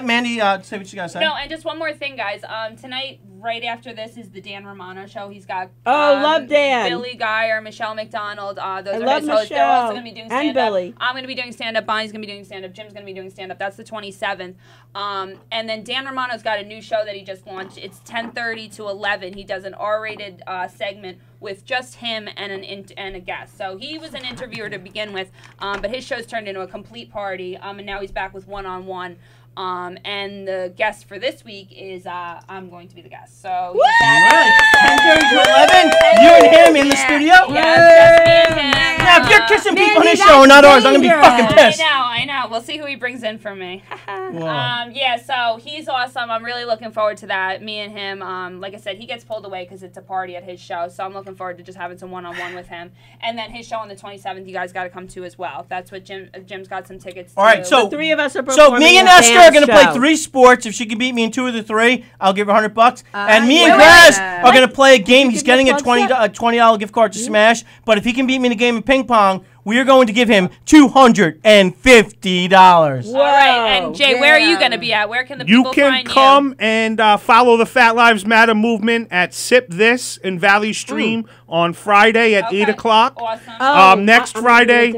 Speaker 3: Mandy say what you guys say.
Speaker 4: No, and just one more thing, guys. Tonight, right after this, is the Dan Romano show. He's got
Speaker 5: love Dan,
Speaker 4: Billy Geyer, Michelle McDonald. Those are
Speaker 5: love
Speaker 4: his hosts. They're also going to be doing stand-up.
Speaker 5: And Billy.
Speaker 4: I'm going to be doing stand-up. Bonnie's going to be doing stand-up. Jim's going to be doing stand-up. That's the 27th. And then Dan Romano's got a new show that he just launched. It's 10:30 to 11. He does an R-rated segment with just him and a guest. So he was an interviewer to begin with, but his show's turned into a complete party, and now he's back with one-on-one. And the guest for this week is I'm going to be the guest. So
Speaker 3: really? 10:30 to 11? You and him in the studio?
Speaker 4: Yes, just me and him.
Speaker 3: Now, if you're kissing people on his show and not ours, I'm gonna be fucking pissed.
Speaker 4: I know. We'll see who he brings in for me. Yeah, so he's awesome. I'm really looking forward to that. Me and him. Like I said, he gets pulled away because it's a party at his show. So I'm looking forward to just having some one-on-one with him. And then his show on the 27th, you guys got to come to as well. That's what Jim's got some tickets to.
Speaker 3: All right, so
Speaker 5: the three of us are performing.
Speaker 3: So me and Esther are going to play 3 sports. If she can beat me in 2 of the 3, I'll give her $100. And me and Graz are going to play a game. He's getting a $20 gift card to Smash. But if he can beat me in a game of ping pong, we are going to give him $250.
Speaker 4: All right, and Jay, where are you going to be at? Where can the people find you?
Speaker 6: You can come and follow the Fat Lives Matter movement at Sip This in Valley Stream on Friday at 8 o'clock.
Speaker 4: Awesome.
Speaker 6: Next Friday,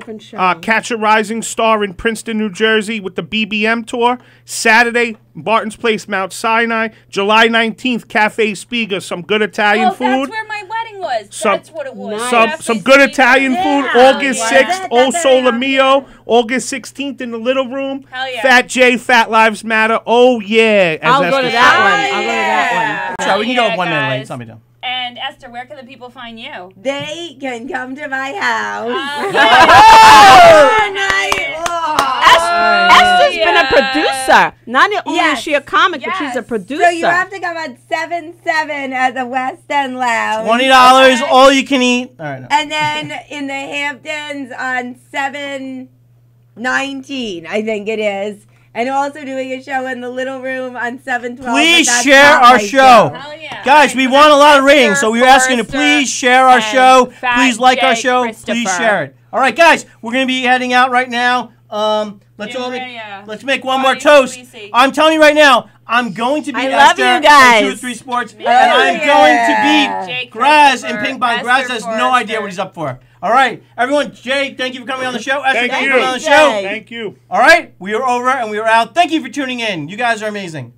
Speaker 6: Catch a Rising Star in Princeton, New Jersey with the BBM tour. Saturday, Barton's Place, Mount Sinai. July 19th, Cafe Spiga, some good Italian food.
Speaker 4: That's where my wedding was. That's what it was.
Speaker 6: Some good Italian food. August 6th, O Sole Mio. August 16th in the Little Room.
Speaker 4: Hell yeah.
Speaker 6: Fat J, Fat Lives Matter. Oh, yeah.
Speaker 5: I'll go to that one.
Speaker 3: So we can go 1 minute late. Somebody do.
Speaker 4: And Esther, where can the people find you?
Speaker 2: They can come to my house.
Speaker 5: Esther's been a producer. Not only is she a comic, but she's a producer.
Speaker 2: So you have to come on 7-7 at the West End Lounge.
Speaker 3: $20, all you can eat. All right.
Speaker 2: And then in the Hamptons on 7-19, I think it is. And also doing a show in the Little Room on 7-12.
Speaker 3: Please share our show.
Speaker 4: Hell yeah.
Speaker 3: Guys, we want a lot of ratings, so we're asking you to please share our show. Please like our show. Please share it. All right, guys, we're going to be heading out right now. Let's make one more toast. I'm telling you right now, I'm going to beat Esther in 2 or 3 sports, and I'm going to beat Graz in ping pong. Graz has no idea what he's up for. All right, everyone. Jay, thank you for coming on the show. Esther, thank you for coming on the show.
Speaker 6: Thank you.
Speaker 3: All right, we are over and we are out. Thank you for tuning in. You guys are amazing.